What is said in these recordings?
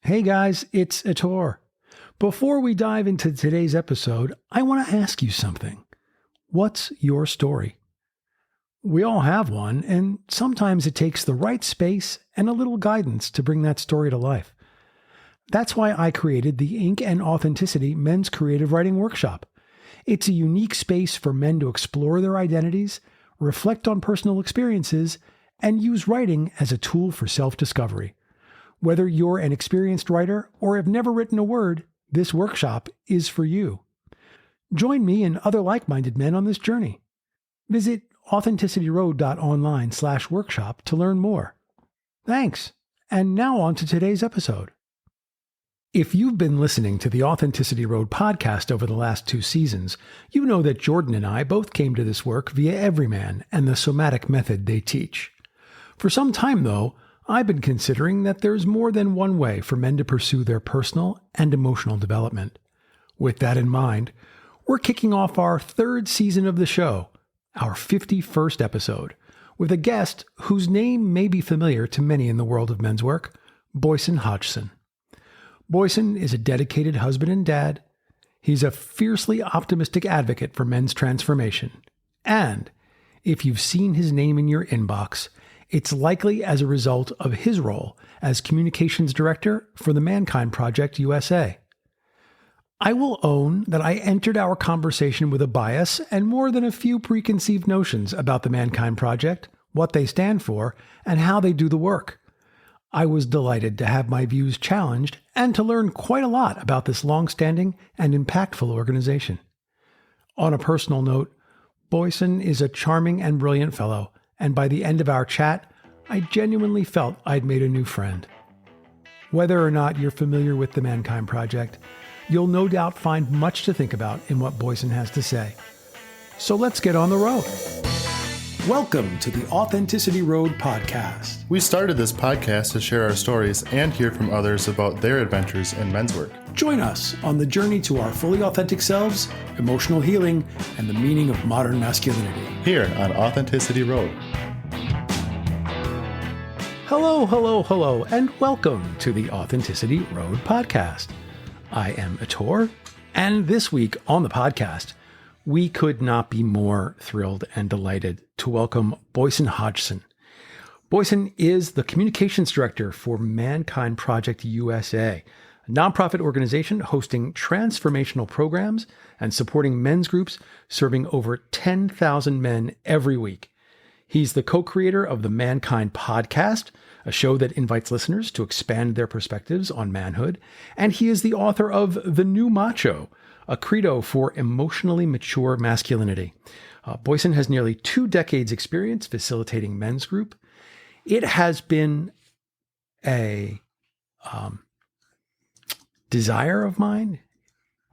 Hey guys, it's Ettore. Before we dive into today's episode, I want to ask you something. What's your story? We all have one, and sometimes it takes the right space and a little guidance to bring that story to life. That's why I created the Ink and Authenticity Men's Creative Writing Workshop. It's a unique space for men to explore their identities, reflect on personal experiences, and use writing as a tool for self-discovery. Whether you're an experienced writer or have never written a word, this workshop is for you. Join me and other like-minded men on this journey. Visit authenticityroad.online/workshop to learn more. Thanks. And now on to today's episode. If you've been listening to the Authenticity Road podcast over the last 2 seasons, you know that Jordan and I both came to this work via EVRYMAN and the somatic method they teach. For some time, though, I've been considering that there's more than one way for men to pursue their personal and emotional development. With that in mind, we're kicking off our 3rd season of the show, our 51st episode, with a guest whose name may be familiar to many in the world of men's work, Boysen Hodgson. Boysen is a dedicated husband and dad. He's a fiercely optimistic advocate for men's transformation. And if you've seen his name in your inbox, it's likely as a result of his role as communications director for the ManKind Project USA. I will own that I entered our conversation with a bias and more than a few preconceived notions about the ManKind Project, what they stand for, and how they do the work. I was delighted to have my views challenged and to learn quite a lot about this long-standing and impactful organization. On a personal note, Boysen is a charming and brilliant fellow, and by the end of our chat, I genuinely felt I'd made a new friend. Whether or not you're familiar with the ManKind Project, you'll no doubt find much to think about in what Boysen has to say. So let's get on the road. Welcome to the Authenticity Road podcast. We started this podcast to share our stories and hear from others about their adventures in men's work. Join us on the journey to our fully authentic selves, emotional healing, and the meaning of modern masculinity. Here on Authenticity Road. Hello, and welcome to the Authenticity Road podcast. I am Ettore, and this week on the podcast, we could not be more thrilled and delighted to welcome Boysen Hodgson. Boysen is the communications director for ManKind Project USA, a nonprofit organization hosting transformational programs and supporting men's groups serving over 10,000 men every week. He's the co-creator of the ManKind podcast, a show that invites listeners to expand their perspectives on manhood, and he is the author of The New Macho, a credo for emotionally mature masculinity. Boysen has nearly 2 decades experience facilitating men's group. It has been a desire of mine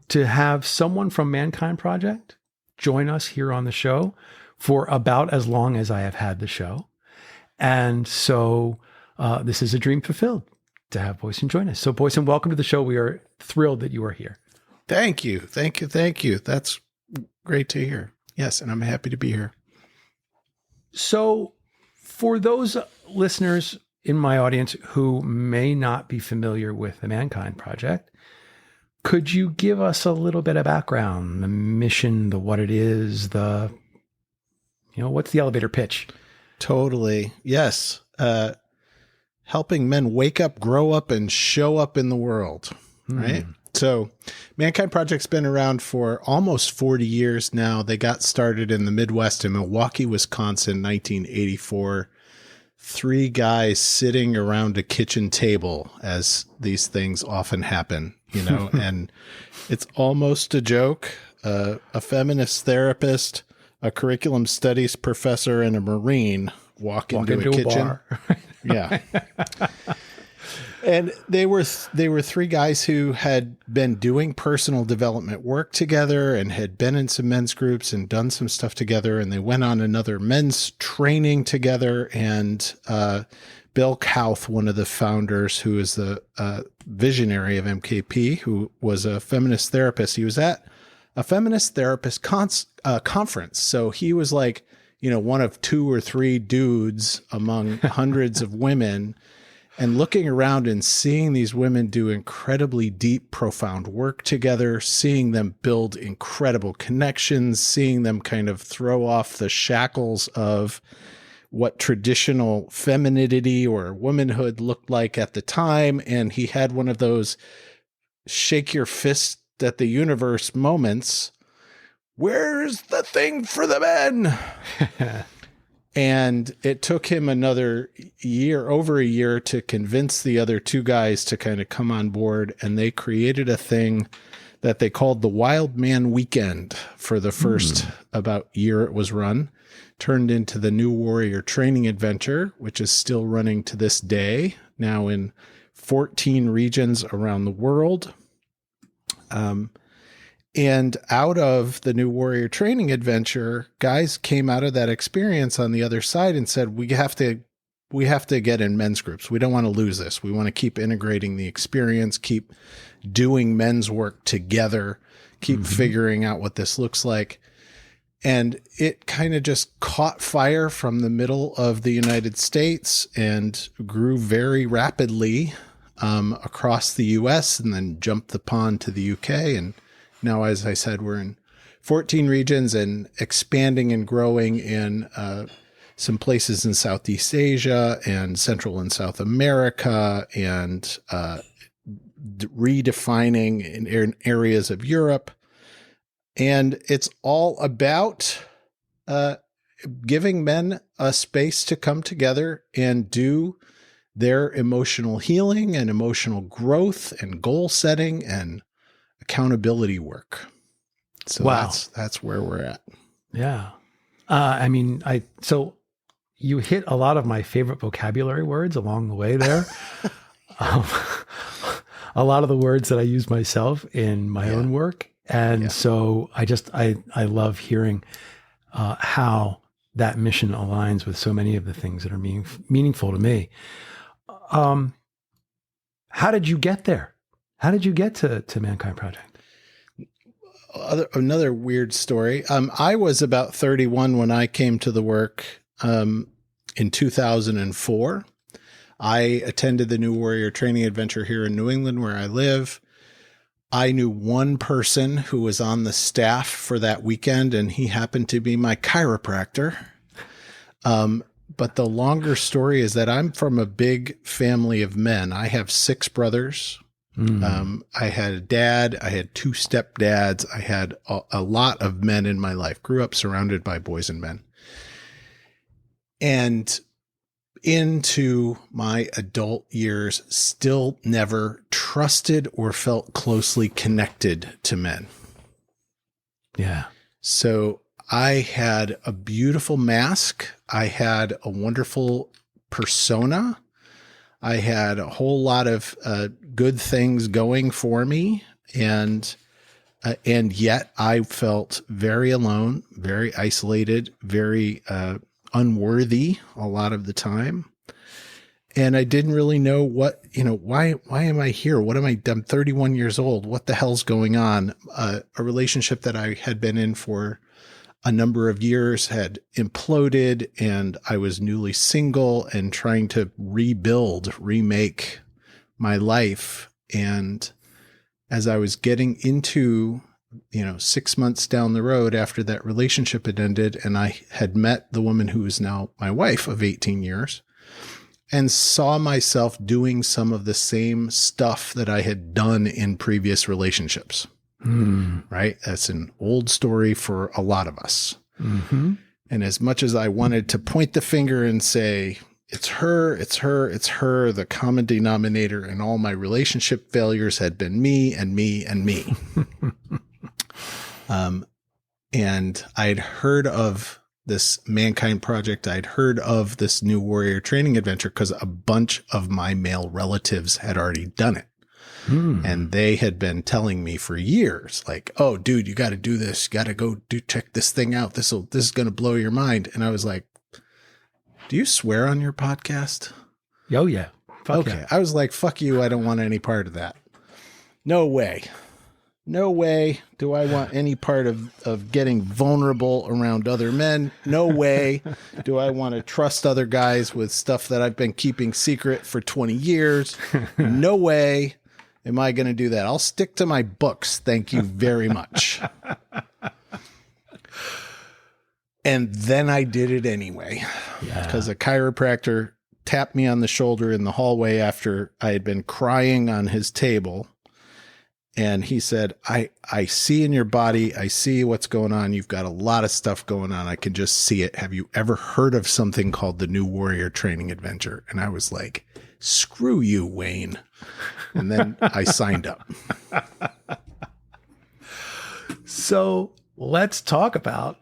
to have someone from ManKind Project join us here on the show for about as long as I have had the show. And so this is a dream fulfilled to have Boysen join us. So Boysen, welcome to the show. We are thrilled that you are here. Thank you. That's great to hear. Yes, and I'm happy to be here. So for those listeners in my audience who may not be familiar with the ManKind Project, could you give us a little bit of background, the mission, the what it is, what's the elevator pitch? Totally. Yes. Helping men wake up, grow up, and show up in the world, right? So ManKind Project's been around for almost 40 years now. They got started in the Midwest in Milwaukee, Wisconsin, 1984. 3 guys sitting around a kitchen table, as these things often happen, and it's almost a joke. A feminist therapist, a curriculum studies professor, and a Marine walk into a kitchen. Bar. Yeah. And they were 3 guys who had been doing personal development work together and had been in some men's groups and done some stuff together. And they went on another men's training together. And Bill Kauth, one of the founders, who is the visionary of MKP, who was a feminist therapist, he was at a feminist therapist conference. So he was like, one of 2 or 3 dudes among hundreds of women. And looking around and seeing these women do incredibly deep, profound work together, seeing them build incredible connections, seeing them kind of throw off the shackles of what traditional femininity or womanhood looked like at the time. And he had one of those shake your fist at the universe moments. Where's the thing for the men? And it took him another year, over a year, to convince the other two guys to kind of come on board. And they created a thing that they called the Wild Man Weekend for the first about year it was run. Turned into the New Warrior Training Adventure, which is still running to this day, now in 14 regions around the world. And out of the New Warrior Training Adventure, guys came out of that experience on the other side and said, we have to get in men's groups. We don't want to lose this. We want to keep integrating the experience, keep doing men's work together, keep figuring out what this looks like. And it kind of just caught fire from the middle of the United States and grew very rapidly across the US, and then jumped the pond to the UK. And now, as I said, we're in 14 regions and expanding and growing in some places in Southeast Asia and Central and South America, and redefining in areas of Europe. And it's all about giving men a space to come together and do their emotional healing and emotional growth and goal setting and accountability work. So that's where we're at. Yeah. So you hit a lot of my favorite vocabulary words along the way there. A lot of the words that I use myself in my own work. And so I love hearing how that mission aligns with so many of the things that are meaningful to me. How did you get there? How did you get to ManKind Project? Another weird story. I was about 31 when I came to the work in 2004. I attended the New Warrior Training Adventure here in New England, where I live. I knew one person who was on the staff for that weekend, and he happened to be my chiropractor. But the longer story is that I'm from a big family of men. I have 6 brothers. I had a dad. I had 2 stepdads. I had a lot of men in my life. Grew up surrounded by boys and men. And into my adult years, still never trusted or felt closely connected to men. Yeah. So I had a beautiful mask. I had a wonderful persona. I had a whole lot of good things going for me. And yet I felt very alone, very isolated, very unworthy a lot of the time. And I didn't really know why am I here? I'm 31 years old. What the hell's going on? A relationship that I had been in for a number of years had imploded, and I was newly single and trying to remake my life. And as I was getting into 6 months down the road after that relationship had ended, and I had met the woman who is now my wife of 18 years, and saw myself doing some of the same stuff that I had done in previous relationships. Right? That's an old story for a lot of us. And as much as I wanted to point the finger and say, it's her, the common denominator in all my relationship failures had been me and me and me. And I'd heard of this ManKind project. I'd heard of this New Warrior Training Adventure because a bunch of my male relatives had already done it. And they had been telling me for years, like, oh, dude, you got to do this. You got to go check this thing out. This is going to blow your mind. And I was like, do you swear on your podcast? Oh, yeah. Fuck okay. Yeah. I was like, fuck you. I don't want any part of that. No way. No way do I want any part of getting vulnerable around other men. No way do I want to trust other guys with stuff that I've been keeping secret for 20 years. No way am I going to do that. I'll stick to my books. Thank you very much. And then I did it anyway, because a chiropractor tapped me on the shoulder in the hallway after I had been crying on his table. And he said, I see in your body, I see what's going on. You've got a lot of stuff going on. I can just see it. Have you ever heard of something called the New Warrior Training Adventure? And I was like, screw you, Wayne. And then I signed up. So let's talk about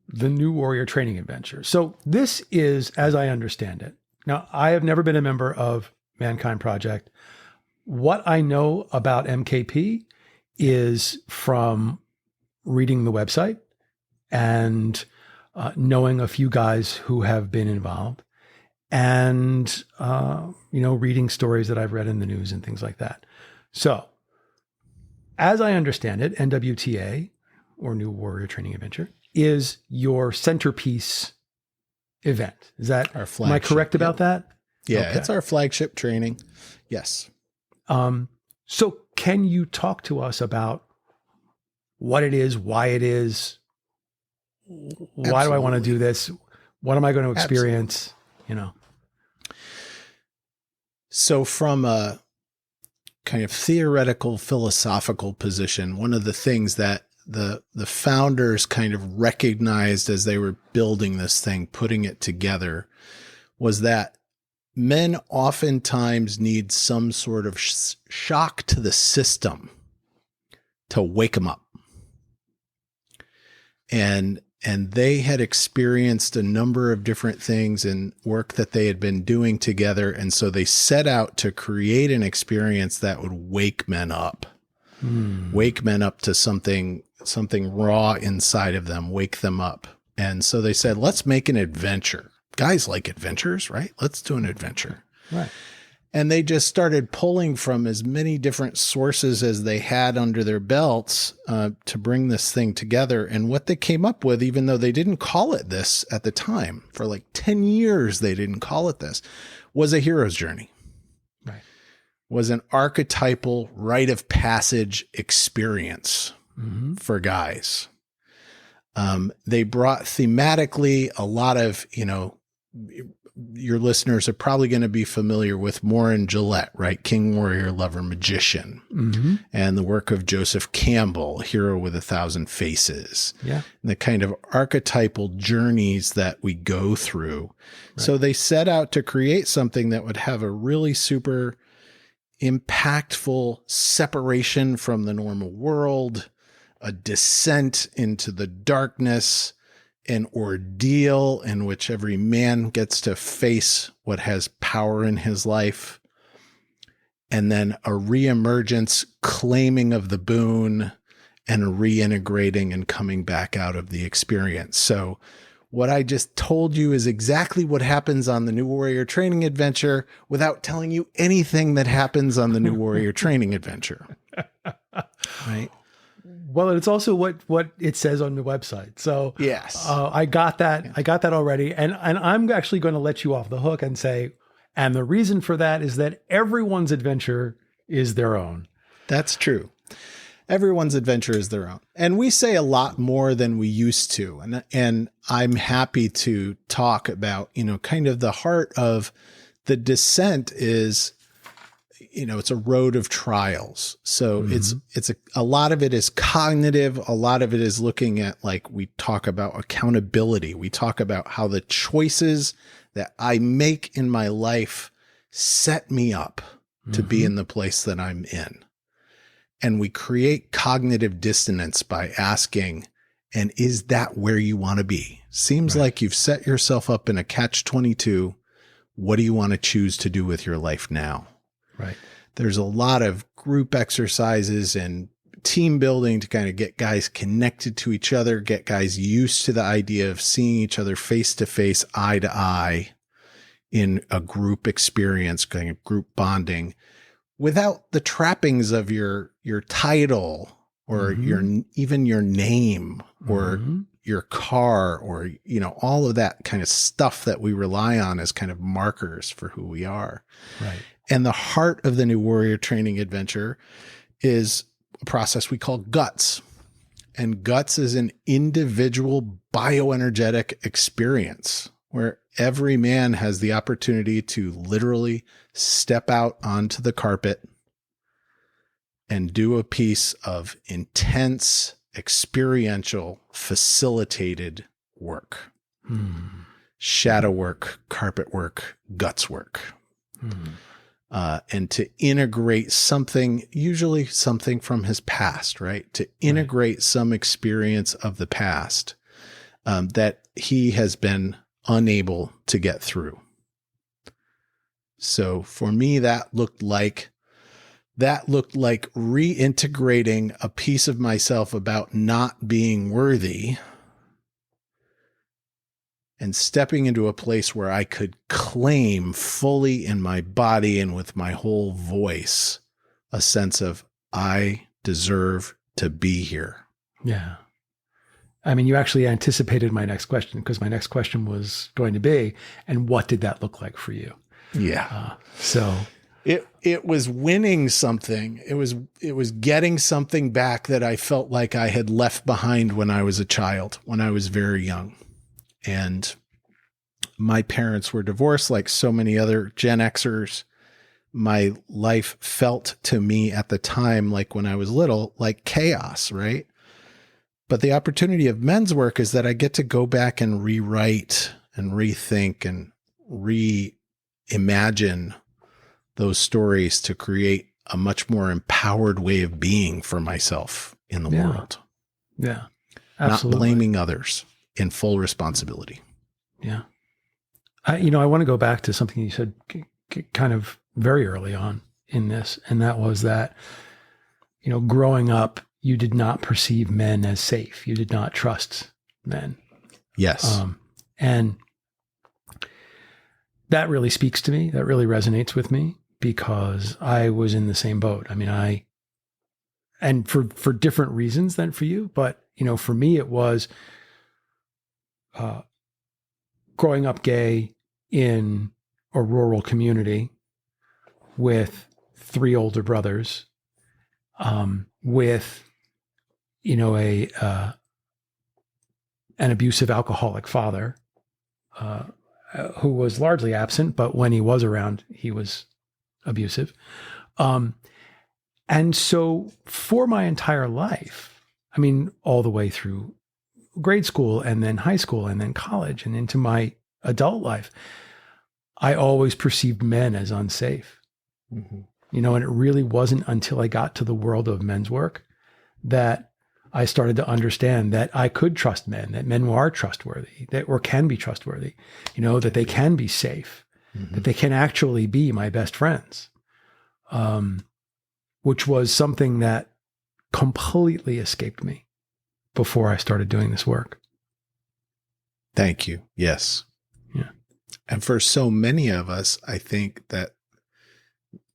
the New Warrior Training Adventure. So this is, as I understand it, now I have never been a member of ManKind Project. What I know about MKP is from reading the website and knowing a few guys who have been involved and, reading stories that I've read in the news and things like that. So as I understand it, NWTA, or New Warrior Training Adventure, is your centerpiece event. Is that, our flagship? Am I correct about that? Yeah, Okay. It's our flagship training. Yes. So can you talk to us about what it is, why it is, why do I want to do this? What am I going to experience? So from a kind of theoretical, philosophical position, one of the things that the founders kind of recognized as they were building this thing, putting it together, was that men oftentimes need some sort of shock to the system to wake them up. And they had experienced a number of different things and work that they had been doing together. And so they set out to create an experience that would wake men up, wake men up to something raw inside of them, wake them up. And so they said, let's make an adventure. Guys like adventures, right? Let's do an adventure. Right. And they just started pulling from as many different sources as they had under their belts to bring this thing together. And what they came up with, even though they didn't call it this at the time, for like 10 years, they didn't call it this, was a hero's journey. Right. Was an archetypal rite of passage experience for guys. They brought thematically a lot of, your listeners are probably going to be familiar with Morin Gillette, right? King, warrior, lover, magician, and the work of Joseph Campbell, Hero with 1,000 Faces. Yeah. And the kind of archetypal journeys that we go through. Right. So they set out to create something that would have a really super impactful separation from the normal world, a descent into the darkness, an ordeal in which every man gets to face what has power in his life, and then a reemergence, claiming of the boon, and a reintegrating and coming back out of the experience. So what I just told you is exactly what happens on the New Warrior Training Adventure without telling you anything that happens on the New Warrior Training Adventure. Right? Well, it's also what it says on the website. So yes, I got that. Yeah. I got that already. And I'm actually going to let you off the hook and say, and the reason for that is that everyone's adventure is their own. That's true. Everyone's adventure is their own. And we say a lot more than we used to. And I'm happy to talk about, kind of the heart of the descent is, it's a road of trials. So it's a lot of it is cognitive. A lot of it is looking at, like, we talk about accountability. We talk about how the choices that I make in my life set me up to be in the place that I'm in. And we create cognitive dissonance by asking, and is that where you want to be? Seems like you've set yourself up in a catch-22. What do you want to choose to do with your life now? Right. There's a lot of group exercises and team building to kind of get guys connected to each other, get guys used to the idea of seeing each other face to face, eye to eye in a group experience, kind of group bonding, without the trappings of your title or even your name or your car or, all of that kind of stuff that we rely on as kind of markers for who we are. Right. And the heart of the New Warrior Training Adventure is a process we call guts. And guts is an individual bioenergetic experience where every man has the opportunity to literally step out onto the carpet and do a piece of intense, experiential, facilitated work. Shadow work, carpet work, guts work. And to integrate something, usually something from his past, right? To integrate some experience of the past that he has been unable to get through. So for me, that looked like reintegrating a piece of myself about not being worthy and stepping into a place where I could claim fully in my body and with my whole voice a sense of I deserve to be here. Yeah. I mean, you actually anticipated my next question, because my next question was going to be, and what did that look like for you? Yeah. So it was winning something. It was getting something back that I felt like I had left behind when I was a child, when I was very young. And my parents were divorced, like so many other Gen Xers. My life felt to me at the time, like when I was little, like chaos, right? But the opportunity of men's work is that I get to go back and rewrite and rethink and reimagine those stories to create a much more empowered way of being for myself in the world. Yeah, absolutely. Not blaming others. In full responsibility. Yeah. I want to go back to something you said kind of very early on in this. And that was that, growing up, you did not perceive men as safe. You did not trust men. Yes. And that really speaks to me. That really resonates with me, because I was in the same boat. I mean, and for different reasons than for you, but, for me, it was, growing up gay in a rural community with 3 older brothers, with, an abusive alcoholic father, who was largely absent, but when he was around, he was abusive. And so for my entire life, I mean, all the way through grade school and then high school and then college and into my adult life, I always perceived men as unsafe. And it really wasn't until I got to the world of men's work that I started to understand that I could trust men, that men are trustworthy, or can be trustworthy, that they can be safe, that they can actually be my best friends, which was something that completely escaped me before I started doing this work. Thank you. Yes. Yeah. And for so many of us, I think that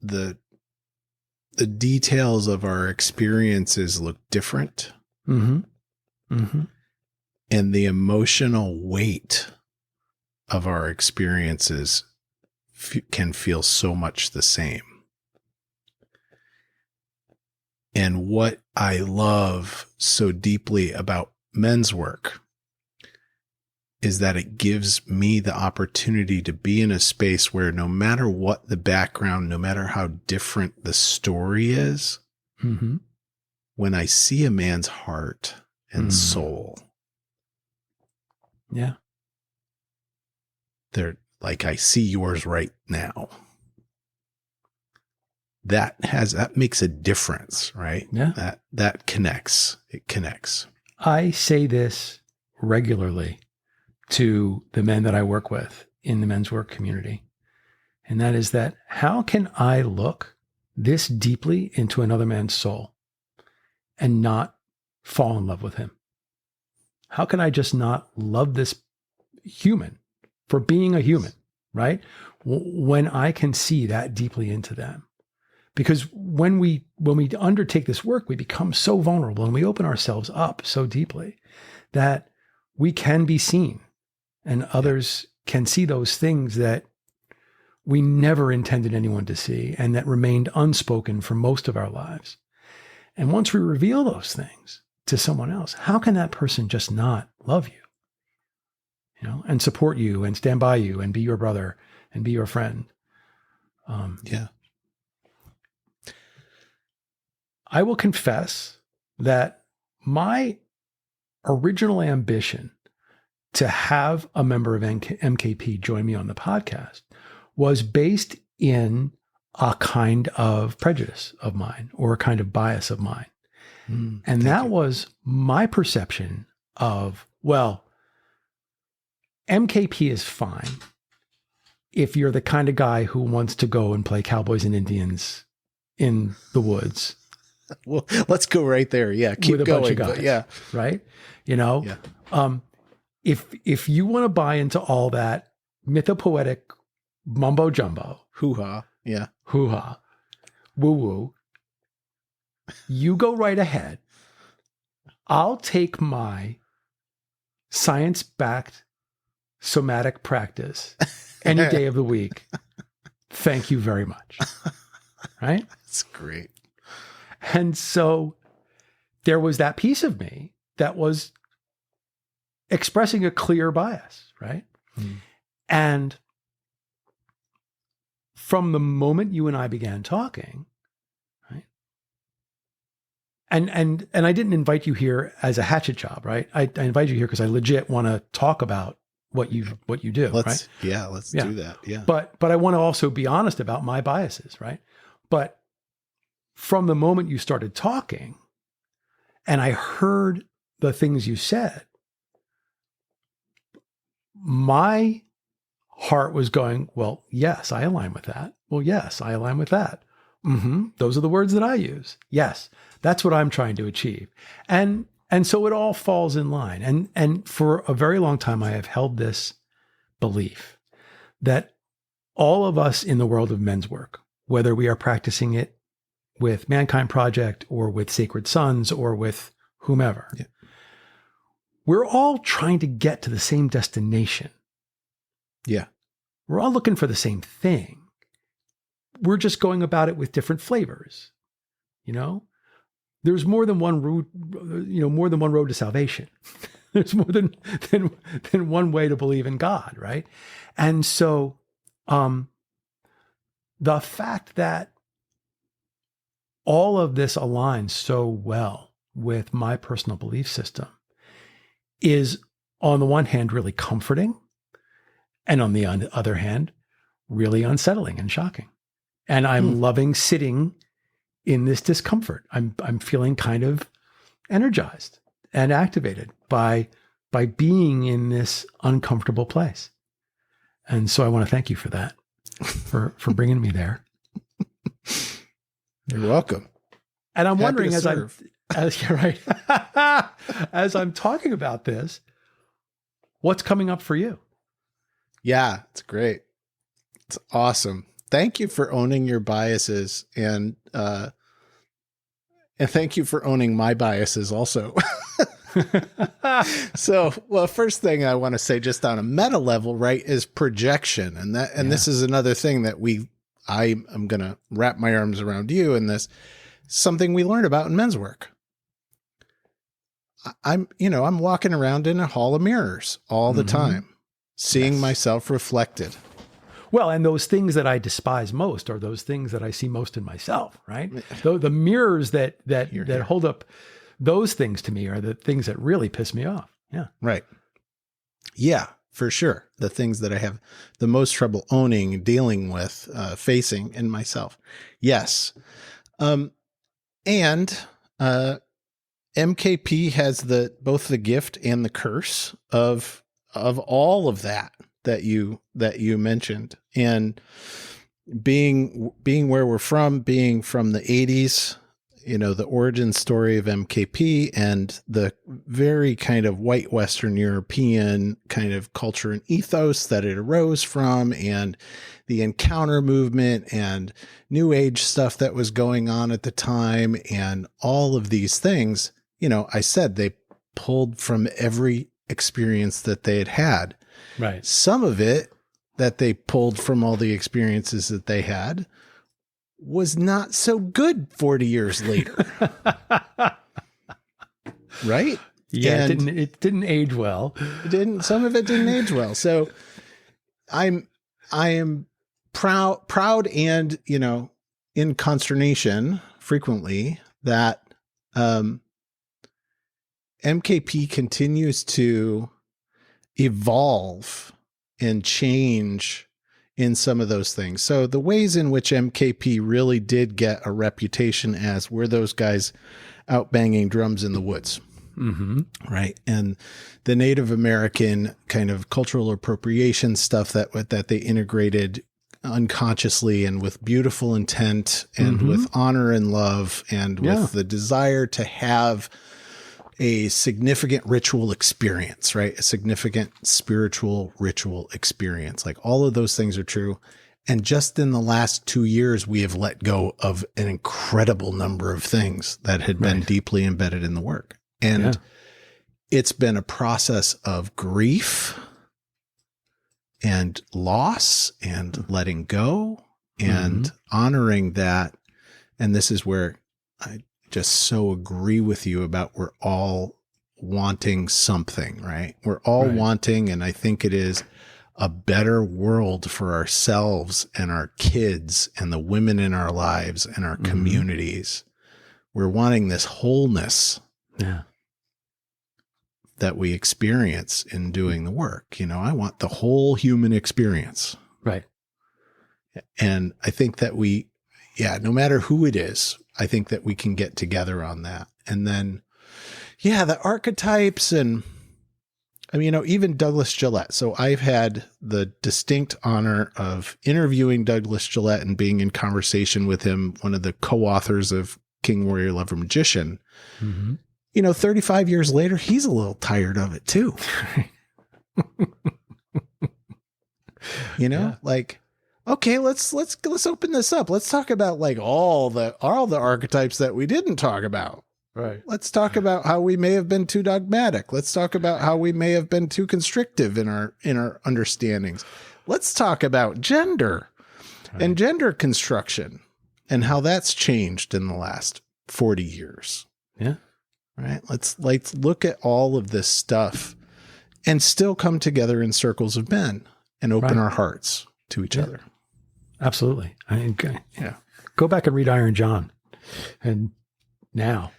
the details of our experiences look different. And the emotional weight of our experiences can feel so much the same. And what I love so deeply about men's work is that it gives me the opportunity to be in a space where no matter what the background, no matter how different the story is, when I see a man's heart and soul, they're like, I see yours right now. That makes a difference, right? Yeah. That connects. It connects. I say this regularly to the men that I work with in the men's work community. And that is that, how can I look this deeply into another man's soul and not fall in love with him? How can I just not love this human for being a human, right? When I can see that deeply into them. Because when we undertake this work, we become so vulnerable and we open ourselves up so deeply that we can be seen, and others can see those things that we never intended anyone to see and that remained unspoken for most of our lives. And once we reveal those things to someone else, how can that person just not love you? You know, and support you and stand by you and be your brother and be your friend. I will confess that my original ambition to have a member of MKP join me on the podcast was based in a kind of prejudice of mine or a kind of bias of mine. And that was my perception of, well, MKP is fine if you're the kind of guy who wants to go and play cowboys and Indians in the woods. Well, let's go right there. Yeah. Keep with a going. bunch of guys, Yeah. Right. You know, if you want to buy into all that mythopoetic mumbo jumbo, hoo-ha. Yeah. hoo-ha, woo-woo, you go right ahead. I'll take my science-backed somatic practice any day of the week. Thank you very much. Right? That's great. And so there was that piece of me that was expressing a clear bias, right? And from the moment you and I began talking, right? And I didn't invite you here as a hatchet job, right? I invited you here because I legit want to talk about what you do, right? Let's do that. Yeah. But I want to also be honest about my biases, right? But from the moment you started talking and I heard the things you said, my heart was going, well, yes, I align with that. Well, yes, I align with that. Those are the words that I use. Yes, that's what I'm trying to achieve. And so it all falls in line. And for a very long time, I have held this belief that all of us in the world of men's work, whether we are practicing it with ManKind Project or with Sacred Sons or with whomever, we're all trying to get to the same destination. Yeah. We're all looking for the same thing. We're just going about it with different flavors. You know, there's more than one route, more than one road to salvation. There's more than one way to believe in God, right? And so the fact that all of this aligns so well with my personal belief system is, on the one hand, really comforting, and on the other hand, really unsettling and shocking. And I'm loving sitting in this discomfort. I'm feeling kind of energized and activated by being in this uncomfortable place. And so I want to thank you for that, for bringing me there. You're welcome. And I'm Happy wondering to as I'm talking about this, what's coming up for you? Yeah, it's great. It's awesome. Thank you for owning your biases, and thank you for owning my biases also. So, well, first thing I want to say, just on a meta level, right, is projection. And this is another thing that I'm going to wrap my arms around you in this, something we learn about in men's work. I'm walking around in a hall of mirrors all the time, seeing myself reflected. Well, and those things that I despise most are those things that I see most in myself, right? The mirrors that hold up those things to me are the things that really piss me off. Yeah. Right. Yeah, for sure. The things that I have the most trouble owning, dealing with, facing in myself. Yes. And MKP has both the gift and the curse of all of that you mentioned, and being where we're from, being from the 80s, the origin story of MKP and the very kind of white Western European kind of culture and ethos that it arose from, and the encounter movement and new age stuff that was going on at the time, and all of these things, I said they pulled from every experience that they had had. Right. Some of it that they pulled from all the experiences that they had was not so good 40 years later. Right? Yeah, it didn't age well. Some of it didn't age well. So I am proud and, in consternation frequently that MKP continues to evolve and change in some of those things. So the ways in which MKP really did get a reputation as we're those guys out banging drums in the woods. Mm-hmm. Right. And the Native American kind of cultural appropriation stuff that they integrated unconsciously and with beautiful intent and with honor and love and with the desire to have a significant ritual experience, right? A significant spiritual ritual experience. Like all of those things are true. And just in the last 2 years, we have let go of an incredible number of things that had been deeply embedded in the work. And it's been a process of grief and loss and letting go and honoring that. And this is where I just so agree with you about we're all wanting something, right? We're all wanting, and I think it is a better world for ourselves and our kids and the women in our lives and our communities. We're wanting this wholeness that we experience in doing the work. I want the whole human experience. Right. And I think that no matter who it is, I think that we can get together on that. And then, the archetypes and, even Douglas Gillette. So I've had the distinct honor of interviewing Douglas Gillette and being in conversation with him, one of the co-authors of King, Warrior, Lover, Magician. 35 years later, he's a little tired of it too. Like, okay, let's open this up. Let's talk about like all the archetypes that we didn't talk about. Right. Let's talk about how we may have been too dogmatic. Let's talk about how we may have been too constrictive in our understandings. Let's talk about gender and gender construction and how that's changed in the last 40 years. Yeah. Right. Let's look at all of this stuff and still come together in circles of men and open our hearts to each other. Absolutely. Go back and read Iron John. And now.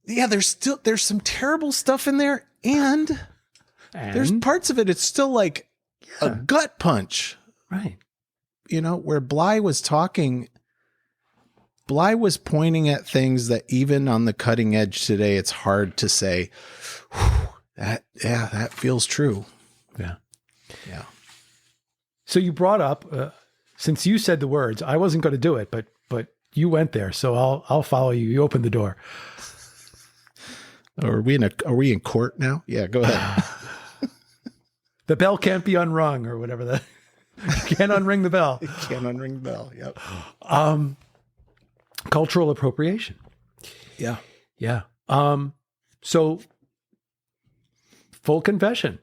Yeah. There's some terrible stuff in there. And there's parts of it. It's still like a gut punch. Right. Where Bly was pointing at things that even on the cutting edge today, it's hard to say that feels true. Yeah. Yeah. So you brought up, since you said the words, I wasn't going to do it, but you went there. So I'll follow you. You opened the door. Are we in court now? Yeah, go ahead. The bell can't be unrung or whatever you can't unring the bell. You can't unring the bell. Yep. Cultural appropriation. Yeah. Yeah. So full confession,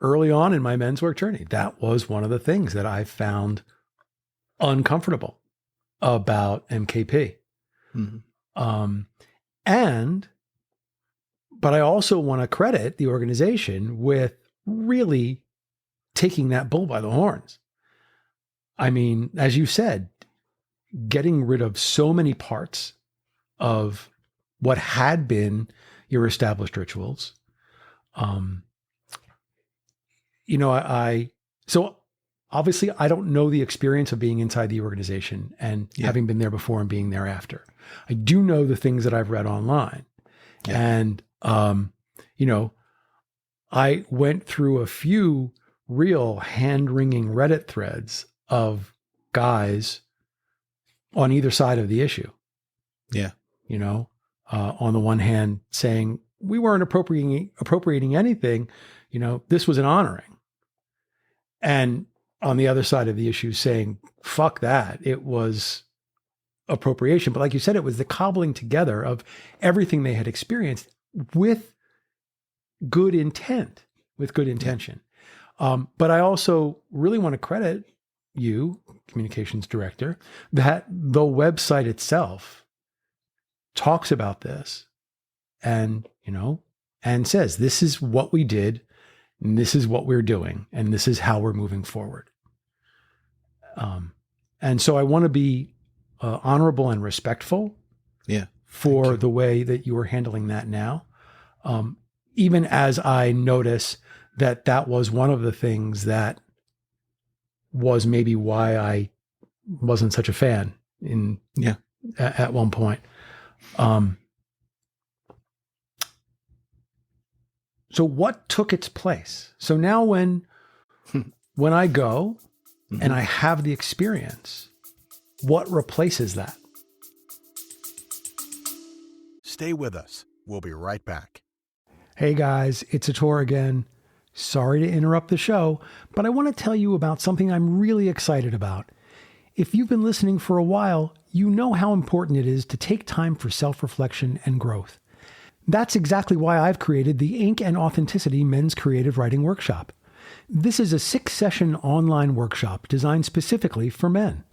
early on in my men's work journey, that was one of the things that I found uncomfortable about MKP. But I also want to credit the organization with really taking that bull by the horns. I mean, as you said, getting rid of so many parts of what had been your established rituals. So obviously I don't know the experience of being inside the organization and having been there before and being there after. I do know the things that I've read online. And, I went through a few real hand-wringing Reddit threads of guys on either side of the issue. Yeah. You know, on the one hand, saying we weren't appropriating anything, you know, this was an honoring. And on the other side of the issue, saying, fuck that, it was appropriation. But like you said, it was the cobbling together of everything they had experienced with good intent, with good intention. But I also really want to credit you, communications director, that the website itself talks about this and, you know, and says, this is what we did, and this is what we're doing, and this is how we're moving forward. And so I want to be honorable and respectful for the way that you are handling that now. Even as I notice that that was one of the things that was maybe why I wasn't such a fan at one point. So what took its place? So now when I go and I have the experience, what replaces that? Stay with us. We'll be right back. Hey guys, it's Ator again. Sorry to interrupt the show, but I want to tell you about something I'm really excited about. If you've been listening for a while, you know how important it is to take time for self-reflection and growth. That's exactly why I've created the Ink and Authenticity Men's Creative Writing Workshop. This is a 6-session online workshop designed specifically for men.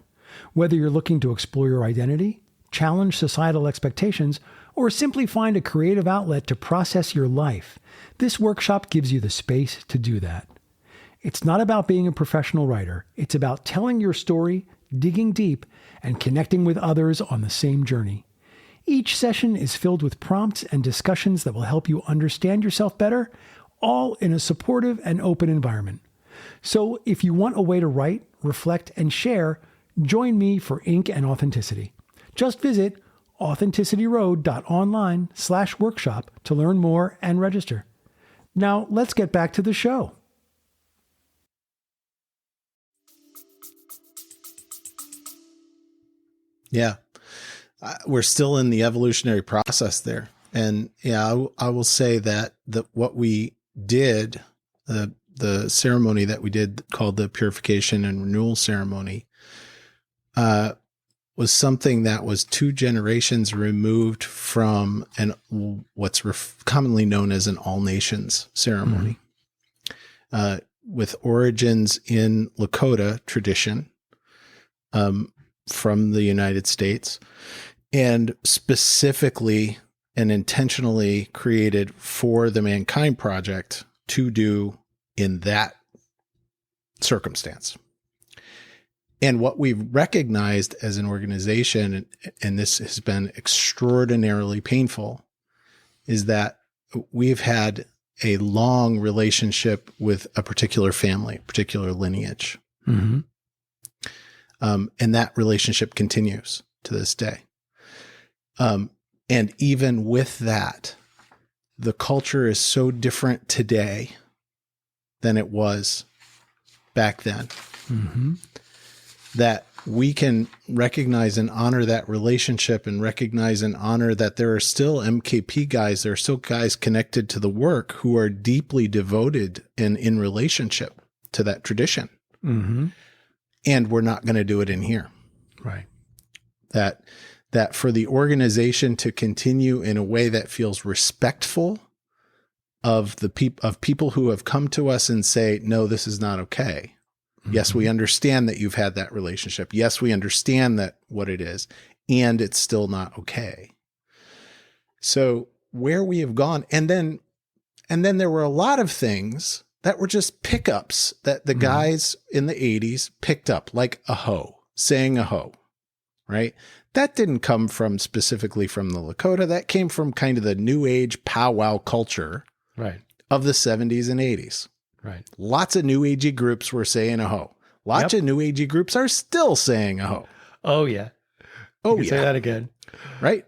Whether you're looking to explore your identity, challenge societal expectations, or simply find a creative outlet to process your life, this workshop gives you the space to do that. It's not about being a professional writer. It's about telling your story, digging deep, and connecting with others on the same journey. Each session is filled with prompts and discussions that will help you understand yourself better, all in a supportive and open environment. So if you want a way to write, reflect, and share, join me for Ink and Authenticity. Just visit authenticityroad.online/workshop to learn more and register. Now let's get back to the show. Yeah. We're still in the evolutionary process there. And yeah, I will say that what we did, the ceremony that we did called the Purification and Renewal Ceremony, was something that was 2 generations removed from what's commonly known as an all nations ceremony, with origins in Lakota tradition, from the United States, and specifically and intentionally created for the ManKind Project to do in that circumstance. And what we've recognized as an organization, and this has been extraordinarily painful, is that we've had a long relationship with a particular family, particular lineage. Mm-hmm. And that relationship continues to this day. And even with that, the culture is so different today than it was back then, that we can recognize and honor that relationship and recognize and honor that there are still MKP guys, there are still guys connected to the work who are deeply devoted and in relationship to that tradition. Mm-hmm. And we're not going to do it in here. Right. That for the organization to continue in a way that feels respectful of the people who have come to us and say, no, this is not okay. Mm-hmm. Yes, we understand that you've had that relationship. Yes, we understand that what it is, and it's still not okay. So where we have gone, and then there were a lot of things that were just pickups that the guys in the 80s picked up, like a hoe, saying a hoe, right? That didn't come specifically from the Lakota. That came from kind of the new age powwow culture of the 70s and 80s. Right. Lots of new agey groups were saying a hoe. Lots of new agey groups are still saying a hoe. Oh, yeah. You can say that again. Right.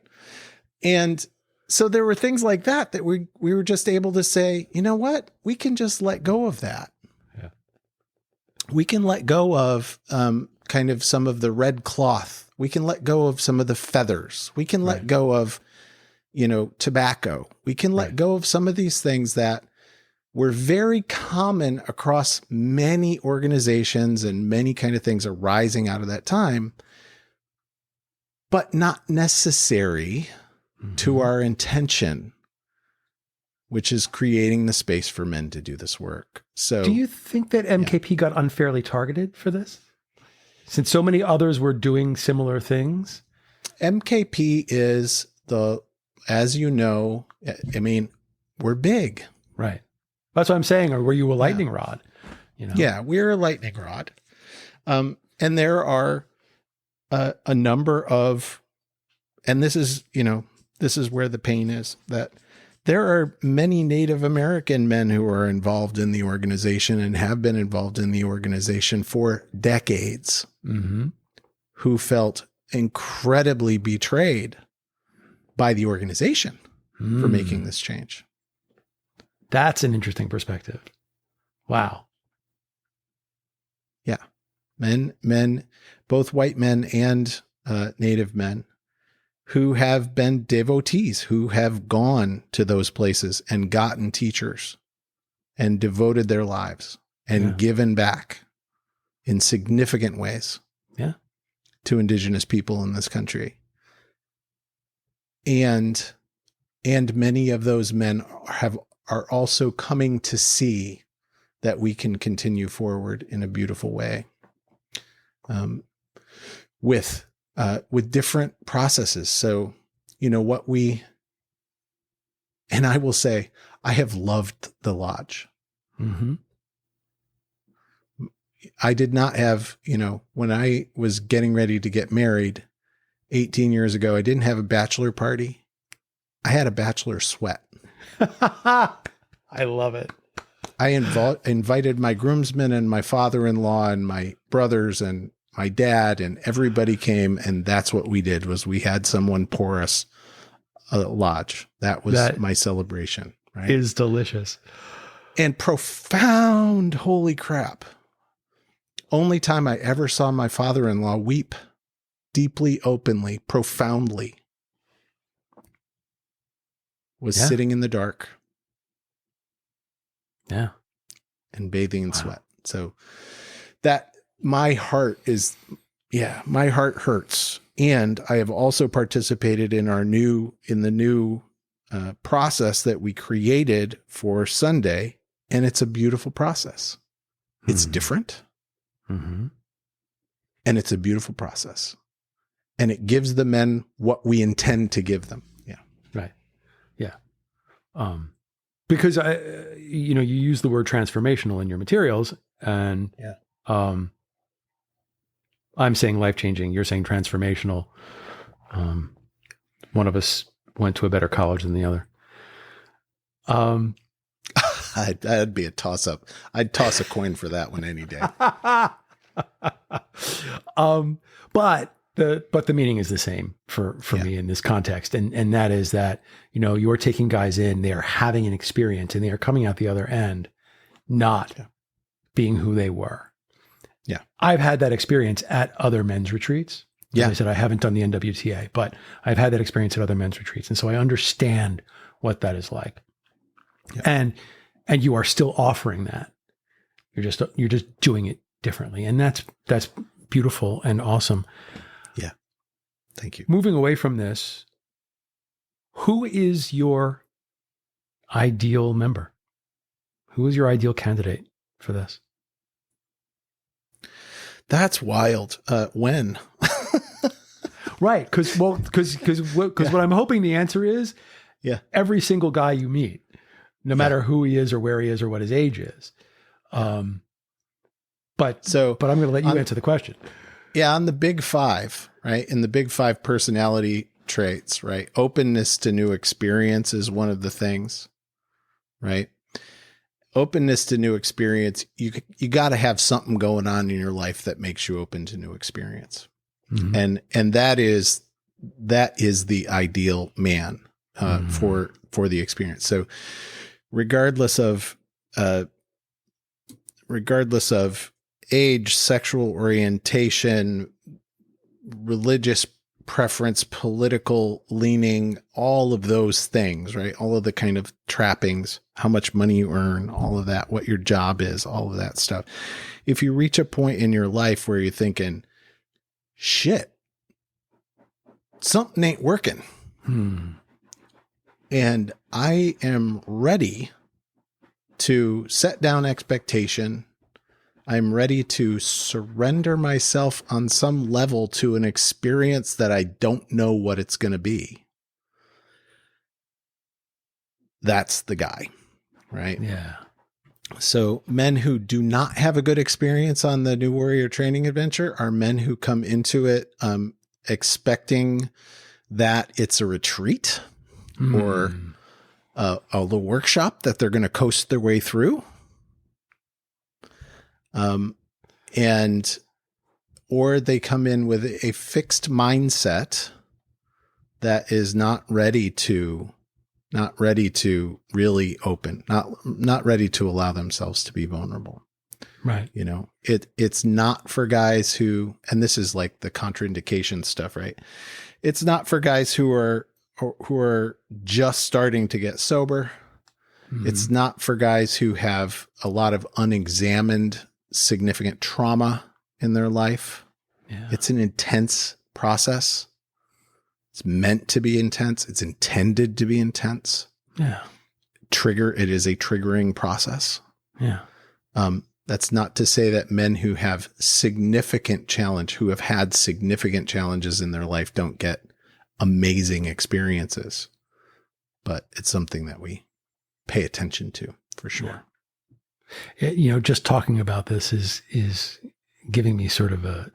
And so there were things like that we were just able to say, you know what? We can just let go of that. Yeah. We can let go of kind of some of the red cloth We can let go of some of the feathers. We can let go of, tobacco. We can let go of some of these things that were very common across many organizations, and many kind of things arising out of that time, but not necessary to our intention, which is creating the space for men to do this work. So do you think that MKP got unfairly targeted for this? Since so many others were doing similar things? MKP is as you know, I mean, we're big. Right. That's what I'm saying. Or were you a lightning rod? Yeah, we're a lightning rod. And there are a number of, and this is where the pain is, that there are many Native American men who are involved in the organization and have been involved in the organization for decades, who felt incredibly betrayed by the organization for making this change. That's an interesting perspective. Wow. Yeah. Men, both white men and Native men, who have been devotees, who have gone to those places and gotten teachers and devoted their lives and given back in significant ways to indigenous people in this country. And many of those men are also coming to see that we can continue forward in a beautiful way, with different processes. So, and I will say, I have loved the lodge. I did not have, when I was getting ready to get married 18 years ago, I didn't have a bachelor party. I had a bachelor sweat. I love it. I invited my groomsmen and my father-in-law and my brothers and my dad, and everybody came, and that's what we did, was we had someone pour us a lodge. That was my celebration. Right? Is delicious. And profound, holy crap. Only time I ever saw my father-in-law weep deeply, openly, profoundly was sitting in the dark. Yeah. And bathing in sweat. So that my heart hurts. And I have also participated in the new process that we created for Sunday. And it's a beautiful process. It's different. And it's a beautiful process. And it gives the men what we intend to give them. Yeah. Right. Yeah. Because you use the word transformational in your materials, and I'm saying life-changing. You're saying transformational. One of us went to a better college than the other. That'd be a toss-up. I'd toss a coin for that one any day. But the meaning is the same for me in this context. And that is that, you're taking guys in, they're having an experience, and they are coming out the other end, not being who they were. Yeah. I've had that experience at other men's retreats. As I said, I haven't done the NWTA, but I've had that experience at other men's retreats. And so I understand what that is like. Yeah. And you are still offering that. You're just doing it differently. And that's beautiful and awesome. Yeah. Thank you. Moving away from this, who is your ideal member? Who is your ideal candidate for this? That's wild. When? Right. Because what I'm hoping the answer is, every single guy you meet, no matter who he is or where he is or what his age is. But I'm going to let you answer the question. Yeah. On the big five, right? In the big five personality traits, right? Openness to new experience is one of the things, right? Openness to new experience. You got to have something going on in your life that makes you open to new experience. And that is the ideal man, for the experience. So regardless of age, sexual orientation, religious preference, political leaning, all of those things, right? All of the kind of trappings, how much money you earn, all of that, what your job is, all of that stuff. If you reach a point in your life where you're thinking, shit, something ain't working. And I am ready to set down expectation. I'm ready to surrender myself on some level to an experience that I don't know what it's going to be. That's the guy, right? Yeah. So men who do not have a good experience on the New Warrior Training Adventure are men who come into it expecting that it's a retreat or a little workshop that they're going to coast their way through. Or they come in with a fixed mindset that is not ready to really open, not ready to allow themselves to be vulnerable. Right. You know, it's not for guys who, and this is like the contraindication stuff, right? It's not for guys who are just starting to get sober. It's not for guys who have a lot of unexamined significant trauma in their life. Yeah. It's an intense process. It's meant to be intense. It's intended to be intense. Yeah. It is a triggering process. Yeah. That's not to say that men who have who have had significant challenges in their life don't get amazing experiences, but it's something that we pay attention to for sure. Yeah. You know, just talking about this is giving me sort of a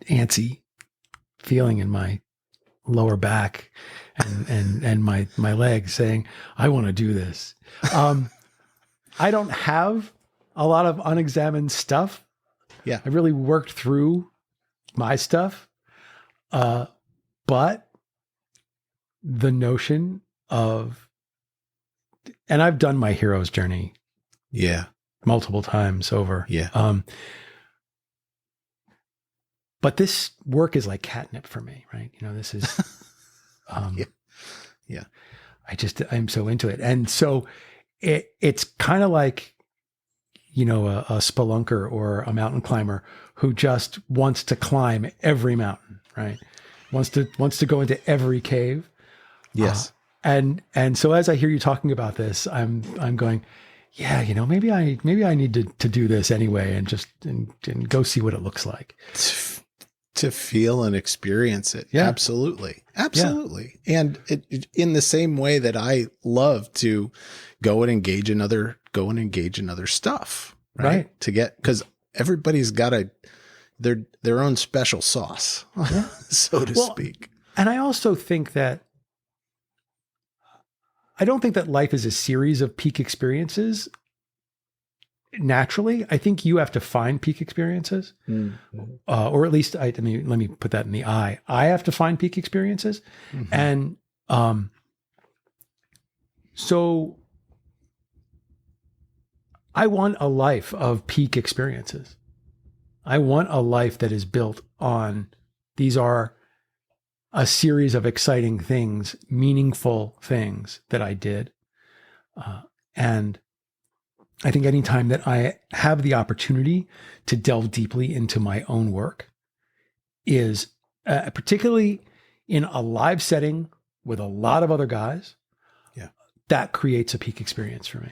antsy feeling in my lower back and my legs saying, I want to do this. I don't have a lot of unexamined stuff. Yeah. I really worked through my stuff. But the notion of, and I've done my hero's journey. Yeah. Multiple times over. Yeah. But this work is like catnip for me, right? You know, this is, Yeah. I'm so into it. And so it's kind of like, you know, a spelunker or a mountain climber who just wants to climb every mountain, right? Wants to go into every cave. Yes. And so as I hear you talking about this, I'm going, yeah, you know, maybe I need to do this anyway and just and go see what it looks like. To feel and experience it. Yeah. Absolutely. Absolutely. Yeah. And it, in the same way that I love to go and engage in other stuff, right? Cause everybody's got their own special sauce, so to speak. And I also think that I don't think that life is a series of peak experiences. Naturally, I think you have to find peak experiences, or at least let me put that in the I. I have to find peak experiences, and so I want a life of peak experiences. I want a life that is built on these are a series of exciting things, meaningful things that I did, and I think anytime that I have the opportunity to delve deeply into my own work is particularly in a live setting with a lot of other guys. Yeah. That creates a peak experience for me.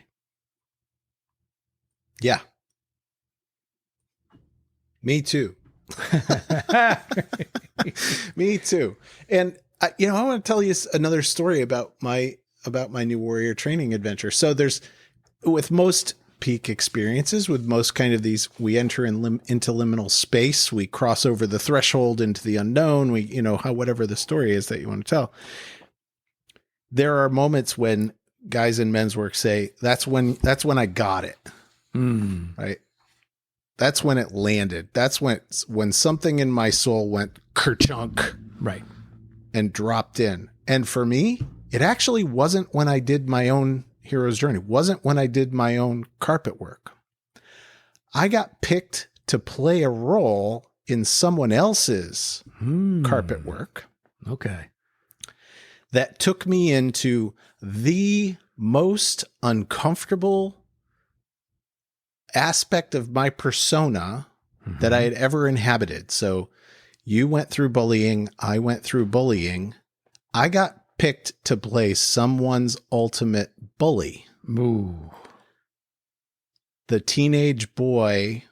Yeah. Me too. Me too. And I want to tell you another story about my New Warrior Training Adventure. So with most peak experiences, with most kind of these, we enter into liminal space, we cross over the threshold into the unknown, whatever the story is that you want to tell. There are moments when guys in men's work say, that's when I got it. Right. That's when it landed. That's when something in my soul went kerchunk. Right. And dropped in. And for me, it actually wasn't when I did my own hero's journey. It wasn't when I did my own carpet work. I got picked to play a role in someone else's carpet work. Okay. That took me into the most uncomfortable aspect of my persona that I had ever inhabited. So you went through bullying. I went through bullying. I got picked to play someone's ultimate bully. Ooh. The teenage boy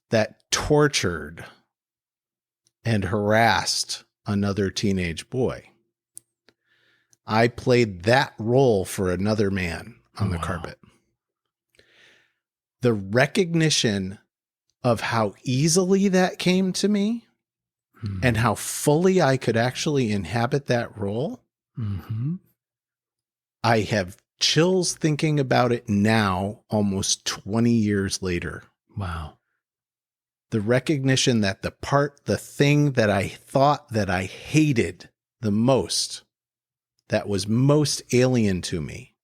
that tortured and harassed another teenage boy. I played that role for another man on the carpet. The recognition of how easily that came to me and how fully I could actually inhabit that role. I have chills thinking about it now, almost 20 years later. Wow. The recognition that the thing that I thought that I hated the most, that was most alien to me,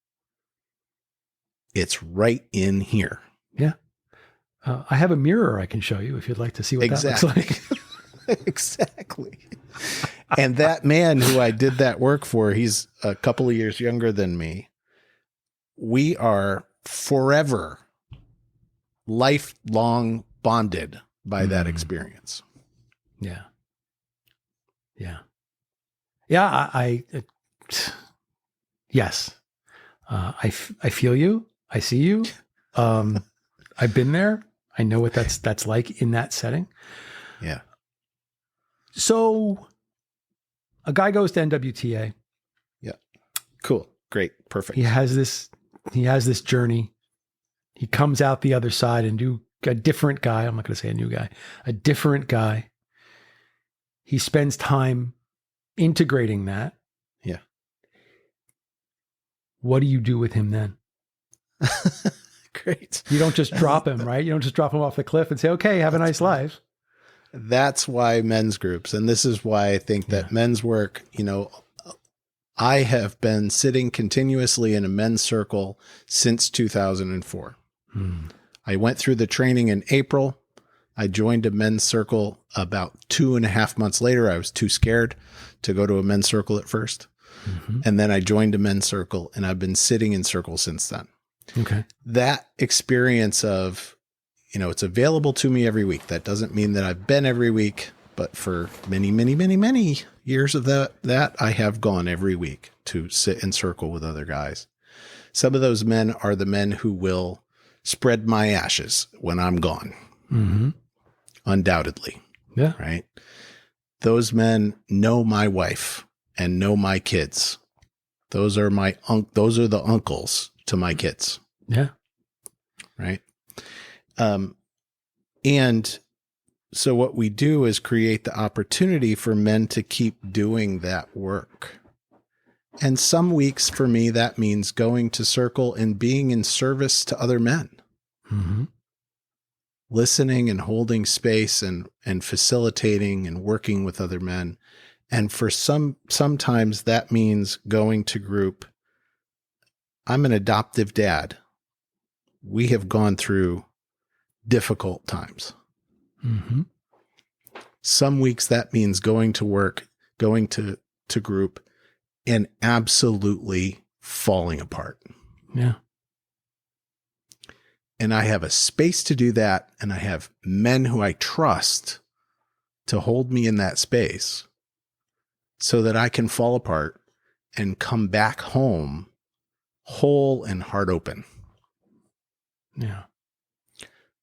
it's right in here. Yeah. I have a mirror I can show you if you'd like to see what that looks like. Exactly. And that man who I did that work for, he's a couple of years younger than me. We are forever lifelong bonded by that experience. Yeah. Yeah. Yeah. Yes. I feel you. I see you. I've been there. I know what that's like in that setting. Yeah. So a guy goes to NWTA. Yeah. Cool. Great. Perfect. He has this journey. He comes out the other side and a different guy. I'm not going to say a new guy, a different guy. He spends time integrating that. Yeah. What do you do with him then? Great. You don't just drop him, right? You don't just drop him off the cliff and say, okay, have a nice life. That's why men's groups. And this is why I think that men's work, I have been sitting continuously in a men's circle since 2004. I went through the training in April. I joined a men's circle about 2.5 months later. I was too scared to go to a men's circle at first. And then I joined a men's circle, and I've been sitting in circles since then. Okay. That experience of, it's available to me every week. That doesn't mean that I've been every week, but for many, many, many, many years of that I have gone every week to sit in circle with other guys. Some of those men are the men who will spread my ashes when I'm gone. Undoubtedly. Yeah. Right. Those men know my wife and know my kids. Those are those are the uncles to my kids. Yeah. Right. And so what we do is create the opportunity for men to keep doing that work. And some weeks for me, that means going to circle and being in service to other men, listening and holding space and facilitating and working with other men. And for sometimes that means going to group. I'm an adoptive dad. We have gone through difficult times. Some weeks that means going to work, going to group, and absolutely falling apart. Yeah. And I have a space to do that. And I have men who I trust to hold me in that space so that I can fall apart and come back home whole and heart open. Yeah.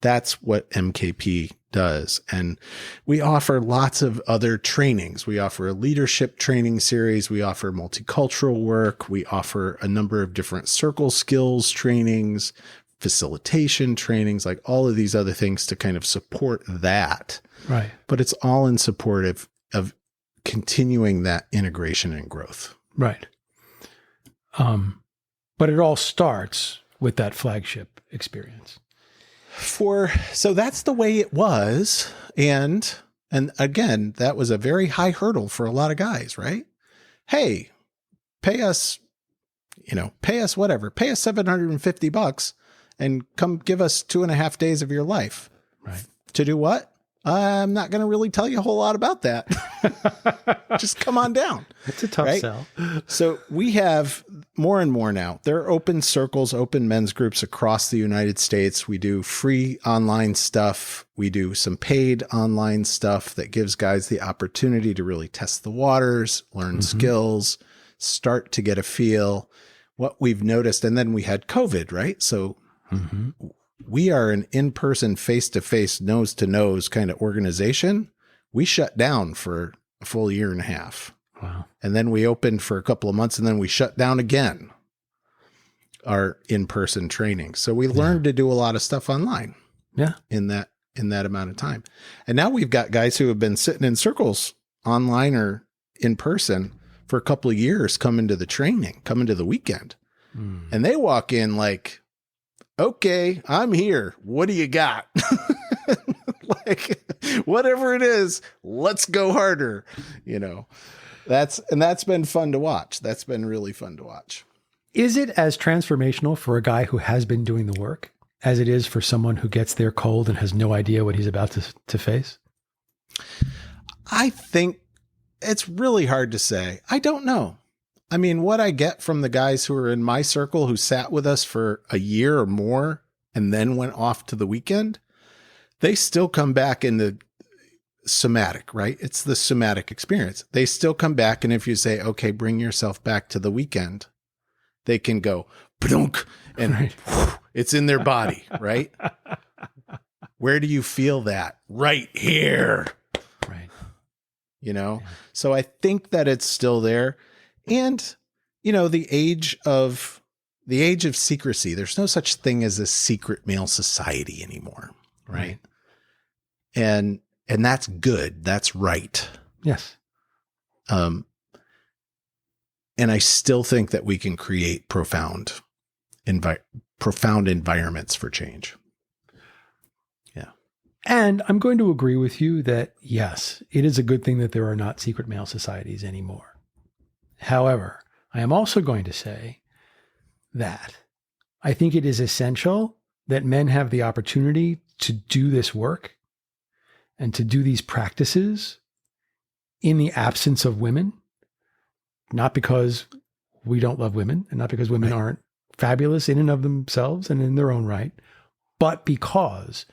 That's what MKP does. And we offer lots of other trainings. We offer a leadership training series. We offer multicultural work. We offer a number of different circle skills trainings, facilitation trainings, like all of these other things to kind of support that. Right. But it's all in support of continuing that integration and growth. Right. But it all starts with that flagship experience. So that's the way it was. And again, that was a very high hurdle for a lot of guys, right? Hey, pay us whatever, pay us $750 and come give us 2.5 days of your life. Right. To do what? I'm not going to really tell you a whole lot about that. Just come on down. It's a tough sell. So we have more and more now. There are open circles, open men's groups across the United States. We do free online stuff. We do some paid online stuff that gives guys the opportunity to really test the waters, learn skills, start to get a feel. What we've noticed, and then we had COVID, right? So we are an in-person, face-to-face, nose-to-nose kind of organization. We shut down for a full year and a half. Wow. And then we opened for a couple of months, and then we shut down again our in-person training. So we learned to do a lot of stuff online. Yeah. In that amount of time. And now we've got guys who have been sitting in circles online or in person for a couple of years coming to the training, coming to the weekend. And they walk in like, okay, I'm here. What do you got? Like, whatever it is, let's go harder. You know, that's been fun to watch. That's been really fun to watch. Is it as transformational for a guy who has been doing the work as it is for someone who gets there cold and has no idea what he's about to face? I think it's really hard to say. I don't know. I mean, what I get from the guys who are in my circle who sat with us for a year or more and then went off to the weekend, they still come back in the somatic, right? It's the somatic experience. They still come back. And if you say, okay, bring yourself back to the weekend, they can go, "Pdunk," and it's in their body, right? Where do you feel that? Right here. Right. You know? Yeah. So I think that it's still there. And, you know, the age of secrecy, there's no such thing as a secret male society anymore. Right. And that's good. That's right. Yes. And I still think that we can create profound environments for change. Yeah. And I'm going to agree with you that, yes, it is a good thing that there are not secret male societies anymore. However, I am also going to say that I think it is essential that men have the opportunity to do this work and to do these practices in the absence of women, not because we don't love women and not because women aren't fabulous in and of themselves and in their own right, but because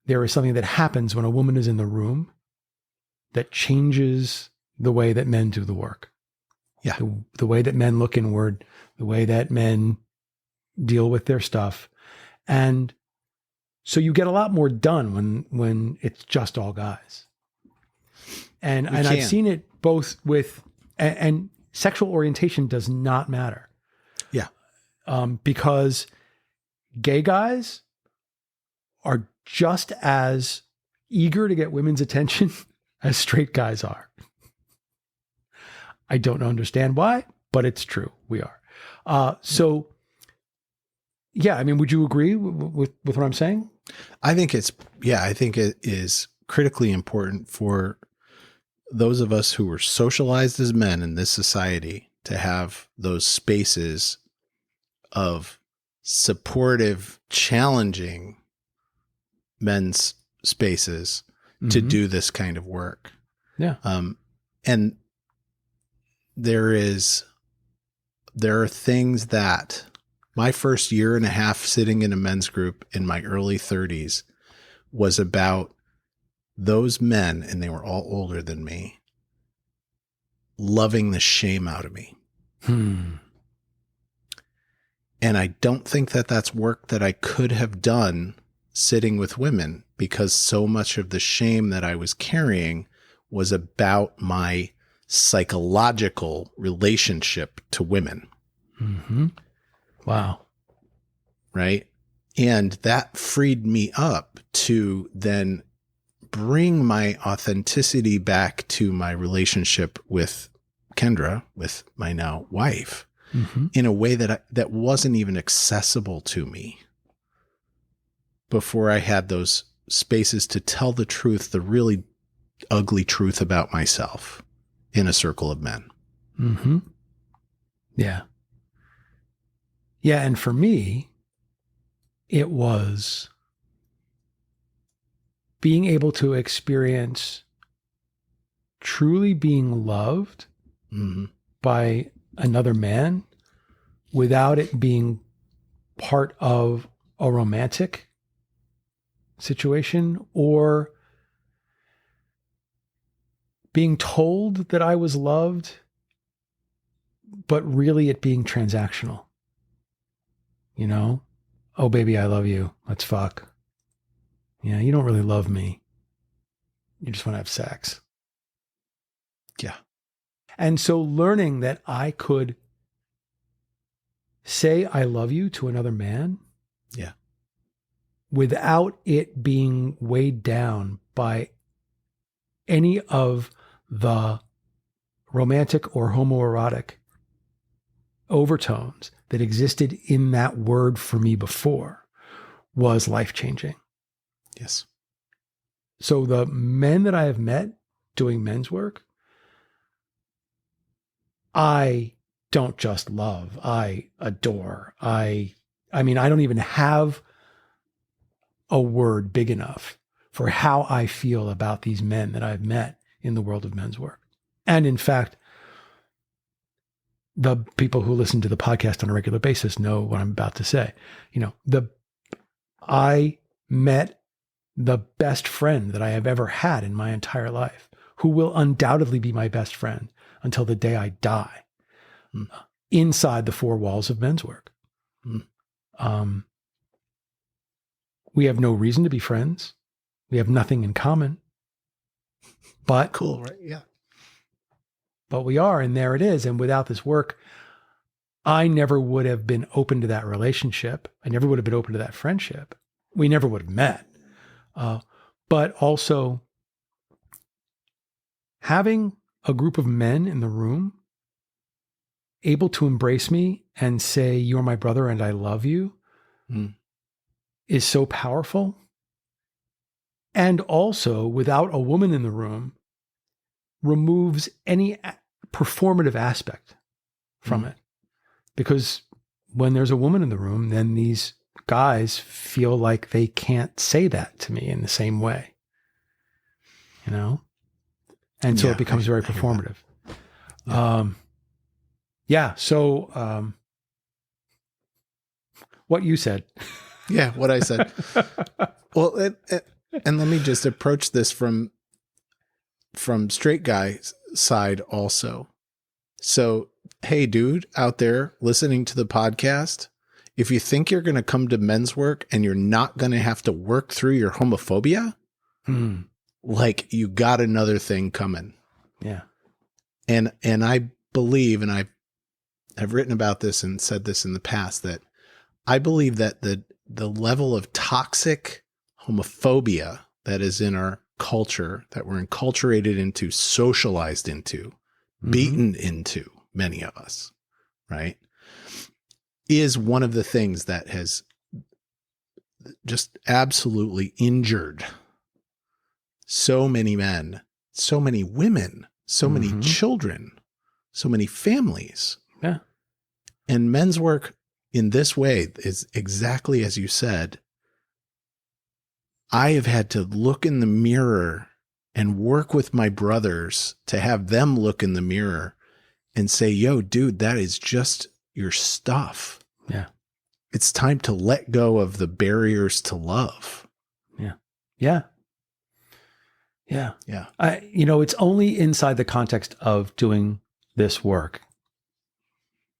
there is something that happens when a woman is in the room that changes the way that men do the work. Yeah. The way that men look inward, the way that men deal with their stuff. And so you get a lot more done when it's just all guys. And I've seen it both with, and sexual orientation does not matter. Yeah. Because gay guys are just as eager to get women's attention as straight guys are. I don't understand why, but it's true. We are. So yeah, I mean, would you agree with what I'm saying? I think it is critically important for those of us who were socialized as men in this society to have those spaces of supportive, challenging men's spaces to do this kind of work. Yeah. And there are things that my first year and a half sitting in a men's group in my early 30s was about those men, and they were all older than me, loving the shame out of me. And I don't think that that's work that I could have done sitting with women, because so much of the shame that I was carrying was about my psychological relationship to women. Wow. Right. And that freed me up to then bring my authenticity back to my relationship with Kendra, with my now wife, in a way that wasn't even accessible to me before I had those spaces to tell the truth, the really ugly truth about myself in a circle of men. Yeah. Yeah. And for me, it was being able to experience truly being loved by another man without it being part of a romantic situation, or being told that I was loved, but really it being transactional. You know? Oh, baby, I love you. Let's fuck. Yeah, you don't really love me. You just want to have sex. Yeah. And so learning that I could say I love you to another man. Yeah. Without it being weighed down by any of the romantic or homoerotic overtones that existed in that word for me before, was life-changing. Yes. So the men that I have met doing men's work, I don't just love, I adore. I mean, I don't even have a word big enough for how I feel about these men that I've met in the world of men's work. And in fact, the people who listen to the podcast on a regular basis know what I'm about to say. You know, I met the best friend that I have ever had in my entire life, who will undoubtedly be my best friend until the day I die, inside the four walls of men's work. We have no reason to be friends. We have nothing in common. But Cool, right? Yeah. But we are, and there it is. And without this work, I never would have been open to that relationship. I never would have been open to that friendship. We never would have met. But also having a group of men in the room able to embrace me and say, "You're my brother and I love you," is so powerful. And also, without a woman in the room, removes any performative aspect from it. Because when there's a woman in the room, then these guys feel like they can't say that to me in the same way, you know? And so it becomes very performative. So what you said. Yeah, what I said. Well, and let me just approach this from straight guy's side also. So, hey, dude out there listening to the podcast, if you think you're going to come to men's work and you're not going to have to work through your homophobia, like you got another thing coming. Yeah. And I believe, and I've written about this and said this in the past, that I believe that the level of toxic homophobia that is in our culture, that we're enculturated into, socialized into, beaten into, many of us, right, is one of the things that has just absolutely injured so many men, so many women, so many children, so many families. Yeah. And men's work in this way is exactly as you said. I have had to look in the mirror and work with my brothers to have them look in the mirror and say, yo, dude, that is just your stuff. Yeah. It's time to let go of the barriers to love. Yeah. Yeah. Yeah. Yeah. It's only inside the context of doing this work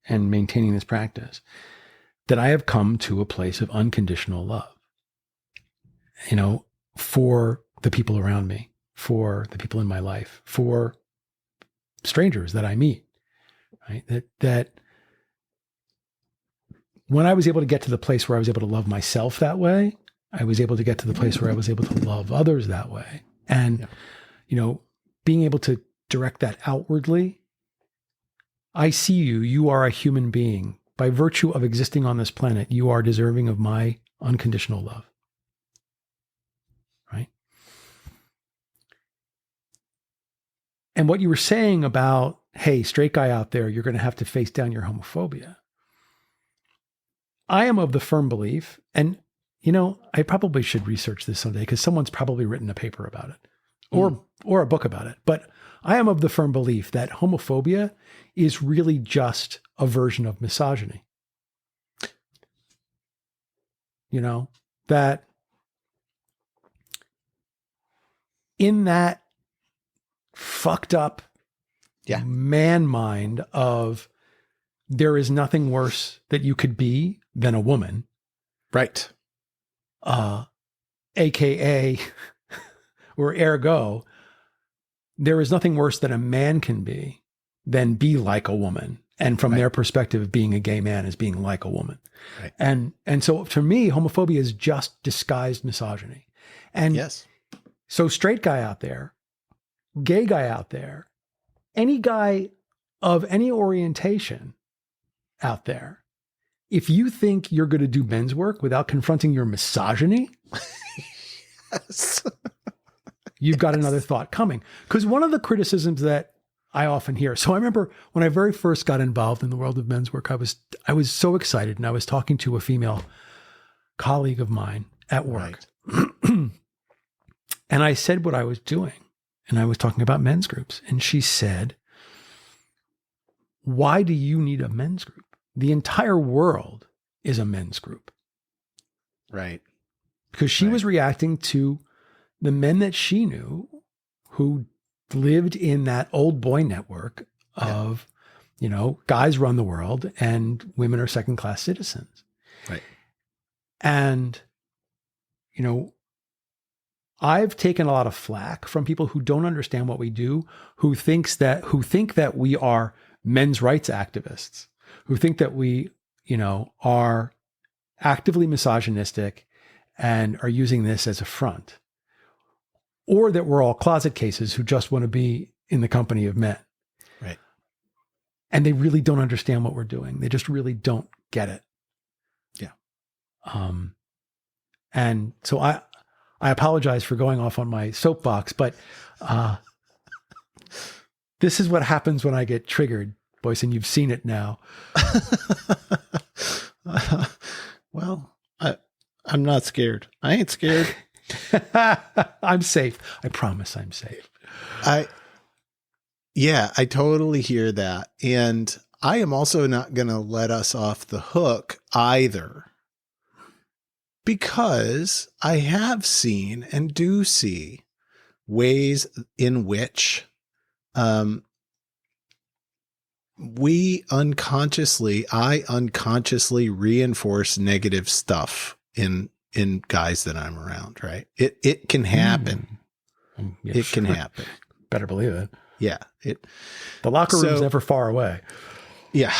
and maintaining this practice that I have come to a place of unconditional love, for the people around me, for the people in my life, for strangers that I meet, right? That when I was able to get to the place where I was able to love myself that way, I was able to get to the place where I was able to love others that way. And, being able to direct that outwardly, I see you are a human being. By virtue of existing on this planet, you are deserving of my unconditional love. Right? And what you were saying about, hey, straight guy out there, you're going to have to face down your homophobia. I am of the firm belief, and I probably should research this someday because someone's probably written a paper about it or a book about it. But I am of the firm belief that homophobia is really just a version of misogyny. That in that fucked up man mind of there is nothing worse that you could be than a woman. Right. AKA or ergo, there is nothing worse that a man can be than be like a woman. And from their perspective, being a gay man is being like a woman. Right. And so for me, homophobia is just disguised misogyny. And so straight guy out there, gay guy out there, any guy of any orientation out there, if you think you're going to do men's work without confronting your misogyny, you've got another thought coming. Because one of the criticisms that I often hear, so I remember when I very first got involved in the world of men's work, I was so excited, and I was talking to a female colleague of mine at work. Right. And I said what I was doing, and I was talking about men's groups. And she said, "Why do you need a men's group? The entire world is a men's group." Right. Because she was reacting to the men that she knew who lived in that old boy network of, guys run the world and women are second-class citizens. Right. And, I've taken a lot of flack from people who don't understand what we do, who think that we are men's rights activists, who think that we, are actively misogynistic and are using this as a front, or that we're all closet cases who just want to be in the company of men. Right. And they really don't understand what we're doing. They just really don't get it. Yeah. And so I apologize for going off on my soapbox, but this is what happens when I get triggered, Boysen. You've seen it now. Well, I'm not scared. I ain't scared. I'm safe. I promise I'm safe. I totally hear that. And I am also not going to let us off the hook either, because I have seen and do see ways in which I unconsciously reinforce negative stuff in guys that I'm around, right? It can happen. Yeah, it can happen. Better believe it. Yeah. The locker room's never far away. Yeah.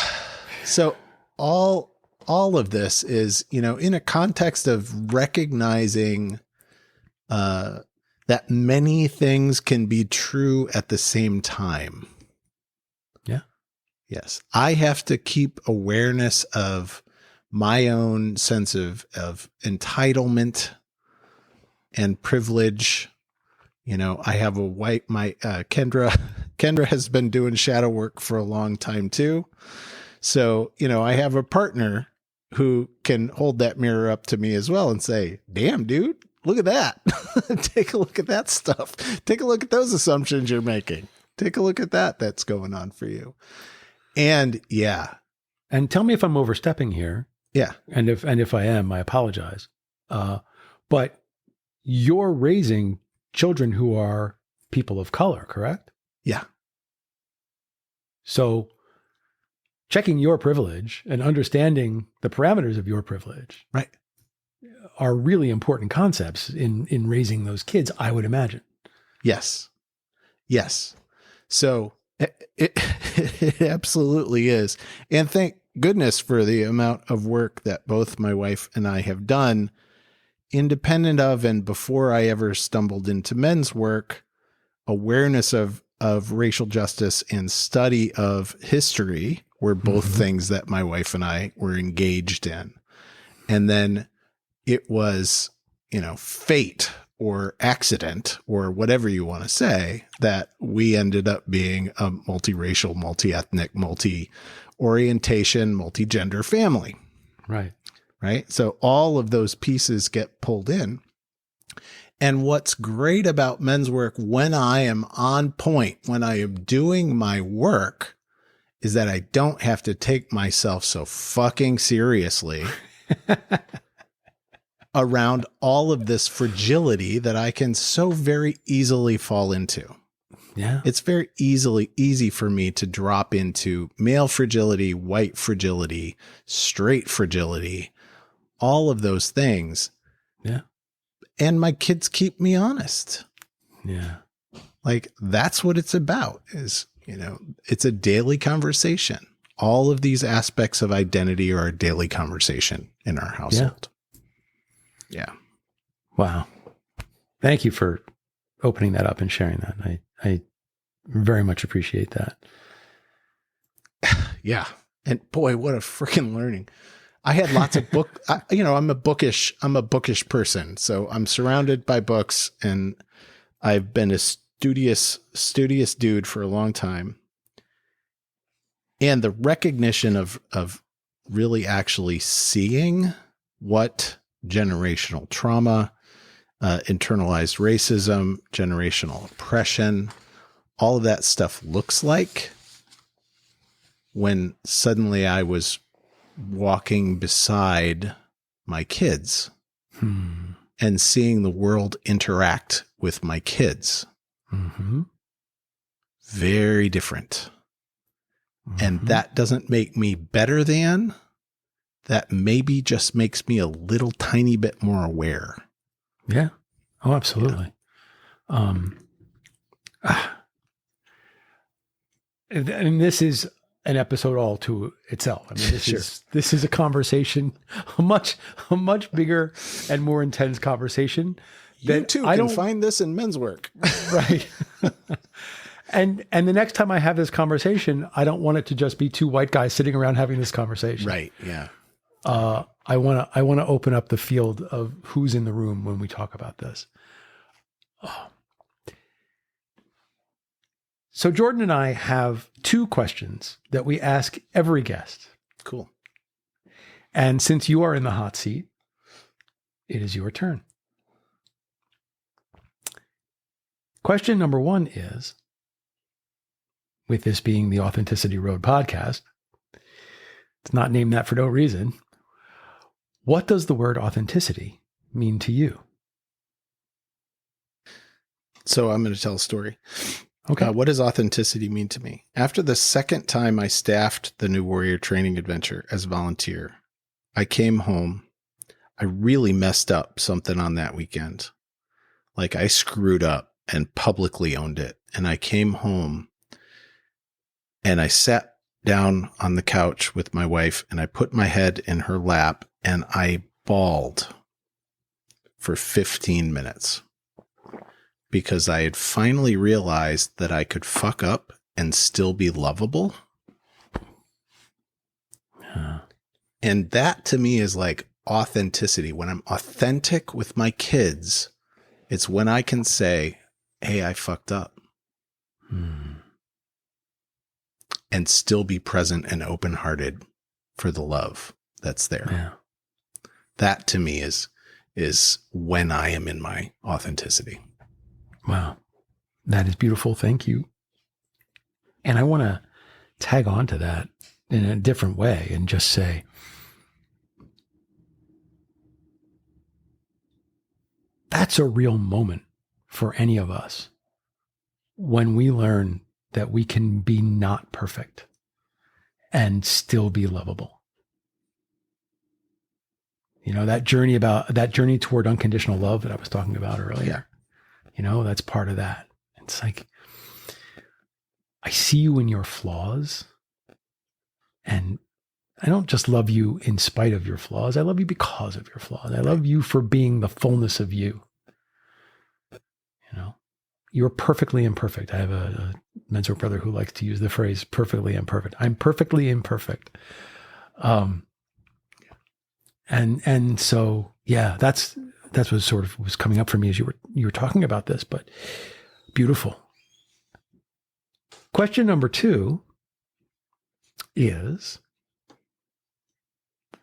So all of this is, in a context of recognizing that many things can be true at the same time. Yeah. Yes. I have to keep awareness of my own sense of entitlement and privilege. I have a wife, Kendra has been doing shadow work for a long time too. So, I have a partner who can hold that mirror up to me as well and say, "Damn, dude, look at that." Take a look at that stuff. Take a look at those assumptions you're making. Take a look at that's going on for you. And and tell me if I'm overstepping here. Yeah. And if I am, I apologize. But you're raising children who are people of color, correct? Yeah. So checking your privilege and understanding the parameters of your privilege, right, are really important concepts in raising those kids, I would imagine. Yes. Yes. So it absolutely is. And thank goodness for the amount of work that both my wife and I have done, independent of and before I ever stumbled into men's work, awareness of racial justice and study of history were both things that my wife and I were engaged in. And then it was, fate or accident or whatever you want to say that we ended up being a multiracial, multi-ethnic, multi-orientation, multi-gender family. Right. right? So all of those pieces get pulled in. And what's great about men's work when I am on point, when I am doing my work, is that I don't have to take myself so fucking seriously around all of this fragility that I can so very easily fall into. Yeah. It's very easy for me to drop into male fragility, white fragility, straight fragility, all of those things. Yeah. And my kids keep me honest. Yeah. Like, that's what it's about, is, you know, it's a daily conversation. All of these aspects of identity are a daily conversation in our household. Yeah. Wow. Thank you for opening that up and sharing that. I very much appreciate that. Yeah. And boy, what a freaking learning. I had lots of I'm a bookish person. So I'm surrounded by books, and I've been a studious dude for a long time. And the recognition of really actually seeing what generational trauma, internalized racism, generational oppression, all of that stuff looks like, when suddenly I was walking beside my kids and seeing the world interact with my kids. Mm-hmm. Very different. And that doesn't make me better than, that maybe just makes me a little tiny bit more aware. Yeah. Oh, absolutely. Yeah. And this is an episode all to itself. I mean, this is a conversation, a much bigger and more intense conversation. You too can find this in men's work. Right. And the next time I have this conversation, I don't want it to just be two white guys sitting around having this conversation. Right. Yeah. I want to open up the field of who's in the room when we talk about this. So Jordan and I have two questions that we ask every guest. Cool. And since you are in the hot seat, it is your turn. Question number one is, with this being the Authenticity Road podcast, it's not named that for no reason. What does the word authenticity mean to you? So I'm going to tell a story. Okay. What does authenticity mean to me? After the second time I staffed the New Warrior Training Adventure as a volunteer, I came home. I really messed up something on that weekend. Like, I screwed up and publicly owned it. And I came home and I sat down on the couch with my wife, and I put my head in her lap, and I bawled for 15 minutes. Because I had finally realized that I could fuck up and still be lovable. And that to me is like authenticity. When I'm authentic with my kids, it's when I can say, hey, I fucked up. And still be present and open-hearted for the love that's there. Yeah. That to me is when I am in my authenticity. Wow. That is beautiful. Thank you. And I want to tag on to that in a different way and just say, that's a real moment for any of us when we learn that we can be not perfect and still be lovable. You know, that journey toward unconditional love that I was talking about earlier. Yeah. You know, that's part of that. It's like, I see you in your flaws, and I don't just love you in spite of your flaws. I love you because of your flaws. I love you for being the fullness of you. You know, you're perfectly imperfect. I have a mentor brother who likes to use the phrase perfectly imperfect. I'm perfectly imperfect. And so, yeah, that's what sort of was coming up for me as you were talking about this, but beautiful. Question number 2 is,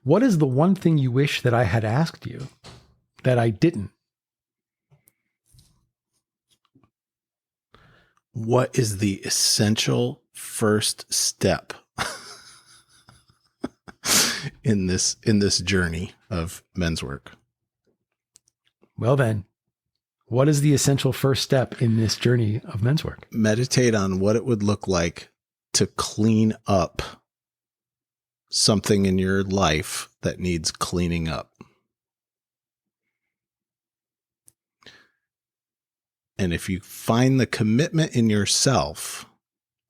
What is the one thing you wish that I had asked you that I didn't? What is the essential first step in this journey of men's work? Well then, what is the essential first step in this journey of men's work? Meditate on what it would look like to clean up something in your life that needs cleaning up. And if you find the commitment in yourself,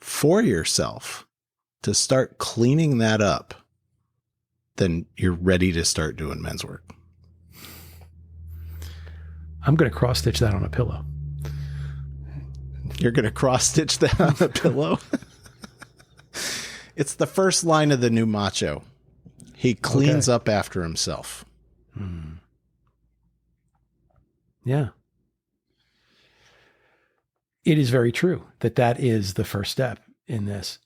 for yourself, to start cleaning that up, then you're ready to start doing men's work. I'm going to cross stitch that on a pillow. You're going to cross stitch that on a pillow? It's the first line of the new macho. He cleans up after himself. Yeah. It is very true that is the first step in this.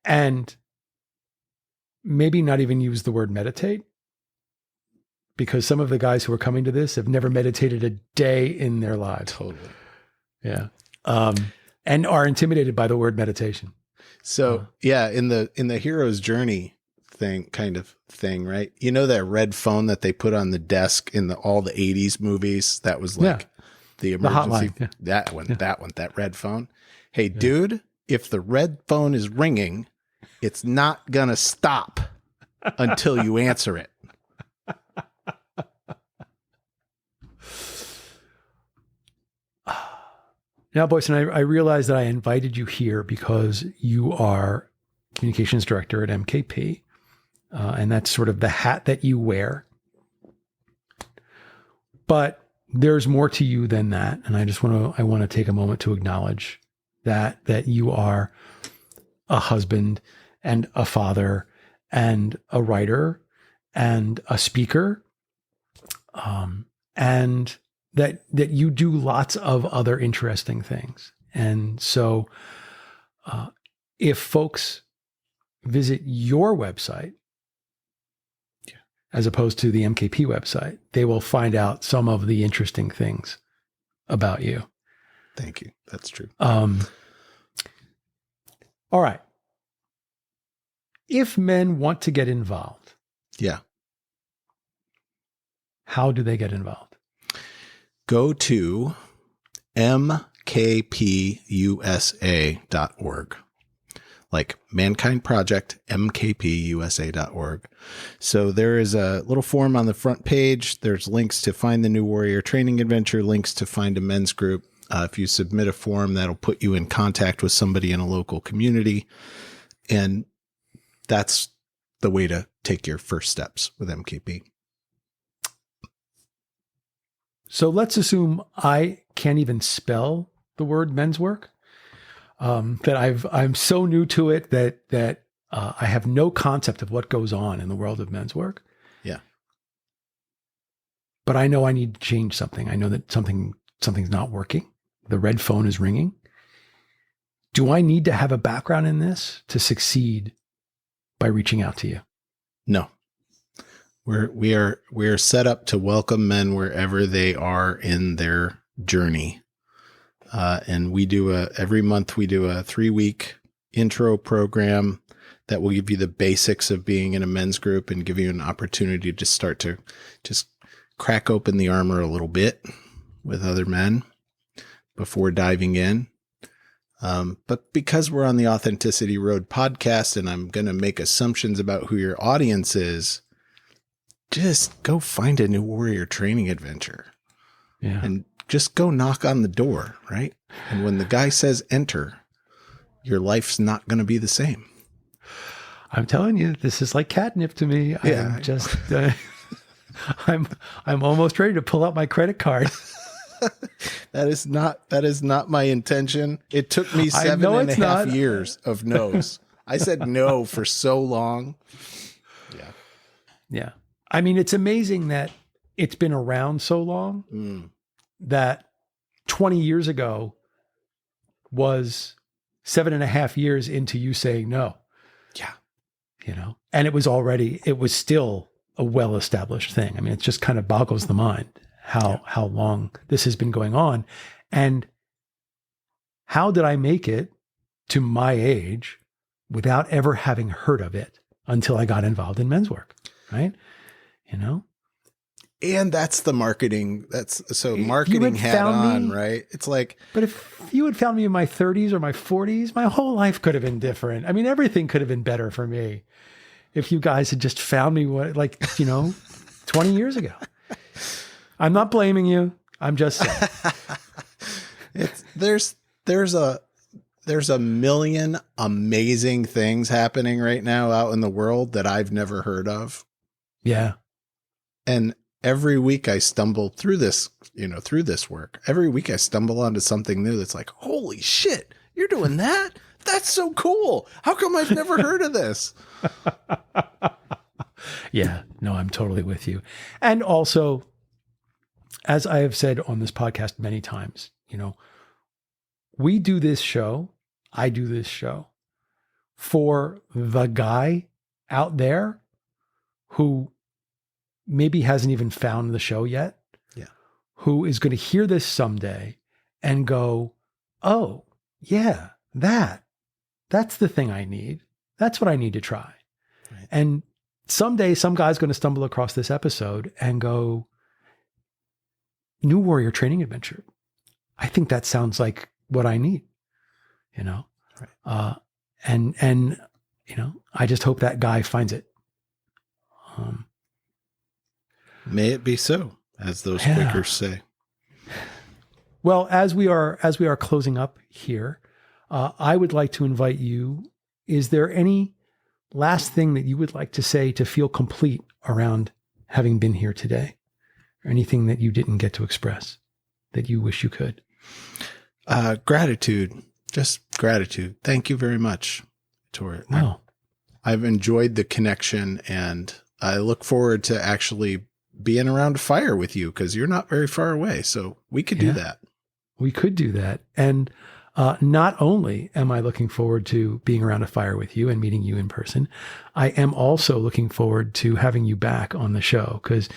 And maybe not even use the word meditate, because some of the guys who are coming to this have never meditated a day in their lives. Totally. Yeah. And are intimidated by the word meditation. So in the hero's journey kind of thing, right? You know, that red phone that they put on the desk in all the 80s movies, that was like the emergency, hotline. that red phone. Hey, dude, if the red phone is ringing, it's not going to stop until you answer it. Now, Boysen, I realize that I invited you here because you are communications director at MKP, and that's sort of the hat that you wear. But there's more to you than that, and I want to take a moment to acknowledge that you are a husband and a father and a writer and a speaker, and that you do lots of other interesting things. And so if folks visit your website, as opposed to the MKP website, they will find out some of the interesting things about you. Thank you. That's true. All right. If men want to get involved, how do they get involved? Go to mkpusa.org, like ManKind Project, mkpusa.org. So there is a little form on the front page. There's links to find the New Warrior Training Adventure, links to find a men's group. If you submit a form, that'll put you in contact with somebody in a local community. And that's the way to take your first steps with MKP. So let's assume I can't even spell the word men's work, that I'm so new to it that I have no concept of what goes on in the world of men's work. Yeah. But I know I need to change something. I know that something's not working. The red phone is ringing. Do I need to have a background in this to succeed by reaching out to you? No. We are set up to welcome men wherever they are in their journey. And every month we do a 3-week intro program that will give you the basics of being in a men's group and give you an opportunity to start to just crack open the armor a little bit with other men before diving in. But because we're on the Authenticity Road podcast and I'm going to make assumptions about who your audience is, just go find a New Warrior Training Adventure and just go knock on the door, right? And when the guy says enter, your life's not going to be the same. I'm telling you, this is like catnip to me. Yeah. I'm just, I'm almost ready to pull out my credit card. That is not my intention. It took me 7.5 years of no's. I said no for so long. Yeah. I mean, it's amazing that it's been around so long that 20 years ago was 7.5 years into you saying no. and it was still a well-established thing. I mean, it just kind of boggles the mind how long this has been going on. And how did I make it to my age without ever having heard of it until I got involved in men's work, right? And that's the marketing. Marketing hat on, right? It's like, but if you had found me in my 30s or my 40s, my whole life could have been different. I mean, everything could have been better for me if you guys had just found me 20 years ago. I'm not blaming you. I'm just saying. There's a million amazing things happening right now out in the world that I've never heard of. Yeah. And every week I stumble through this work. Every week I stumble onto something new that's like, holy shit, you're doing that? That's so cool. How come I've never heard of this? Yeah, no, I'm totally with you. And also, as I have said on this podcast many times, we do this show, I do this show for the guy out there who maybe hasn't even found the show yet, who is going to hear this someday and go, oh, yeah, that's the thing I need. That's what I need to try. Right. And someday some guy's going to stumble across this episode and go, New Warrior Training Adventure. I think that sounds like what I need, Right. And I just hope that guy finds it. May it be so, as those Quakers say. Well, as we are closing up here, I would like to invite you. Is there any last thing that you would like to say to feel complete around having been here today? Or anything that you didn't get to express that you wish you could? Gratitude. Just gratitude. Thank you very much, Tor. Wow. I've enjoyed the connection, and I look forward to actually being around a fire with you, because you're not very far away. So we could do that. We could do that. And not only am I looking forward to being around a fire with you and meeting you in person, I am also looking forward to having you back on the show, because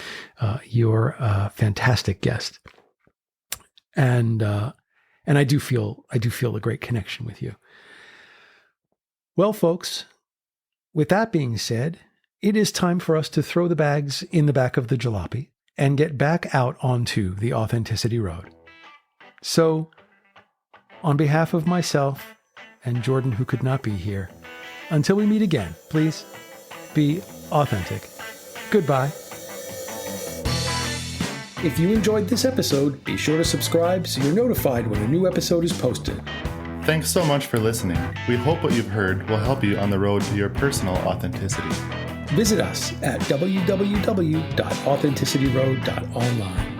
you're a fantastic guest. And I do feel a great connection with you. Well, folks, with that being said, it is time for us to throw the bags in the back of the jalopy and get back out onto the Authenticity Road. So, on behalf of myself and Jordan, who could not be here, until we meet again, please be authentic. Goodbye. If you enjoyed this episode, be sure to subscribe so you're notified when a new episode is posted. Thanks so much for listening. We hope what you've heard will help you on the road to your personal authenticity. Visit us at www.authenticityroad.online.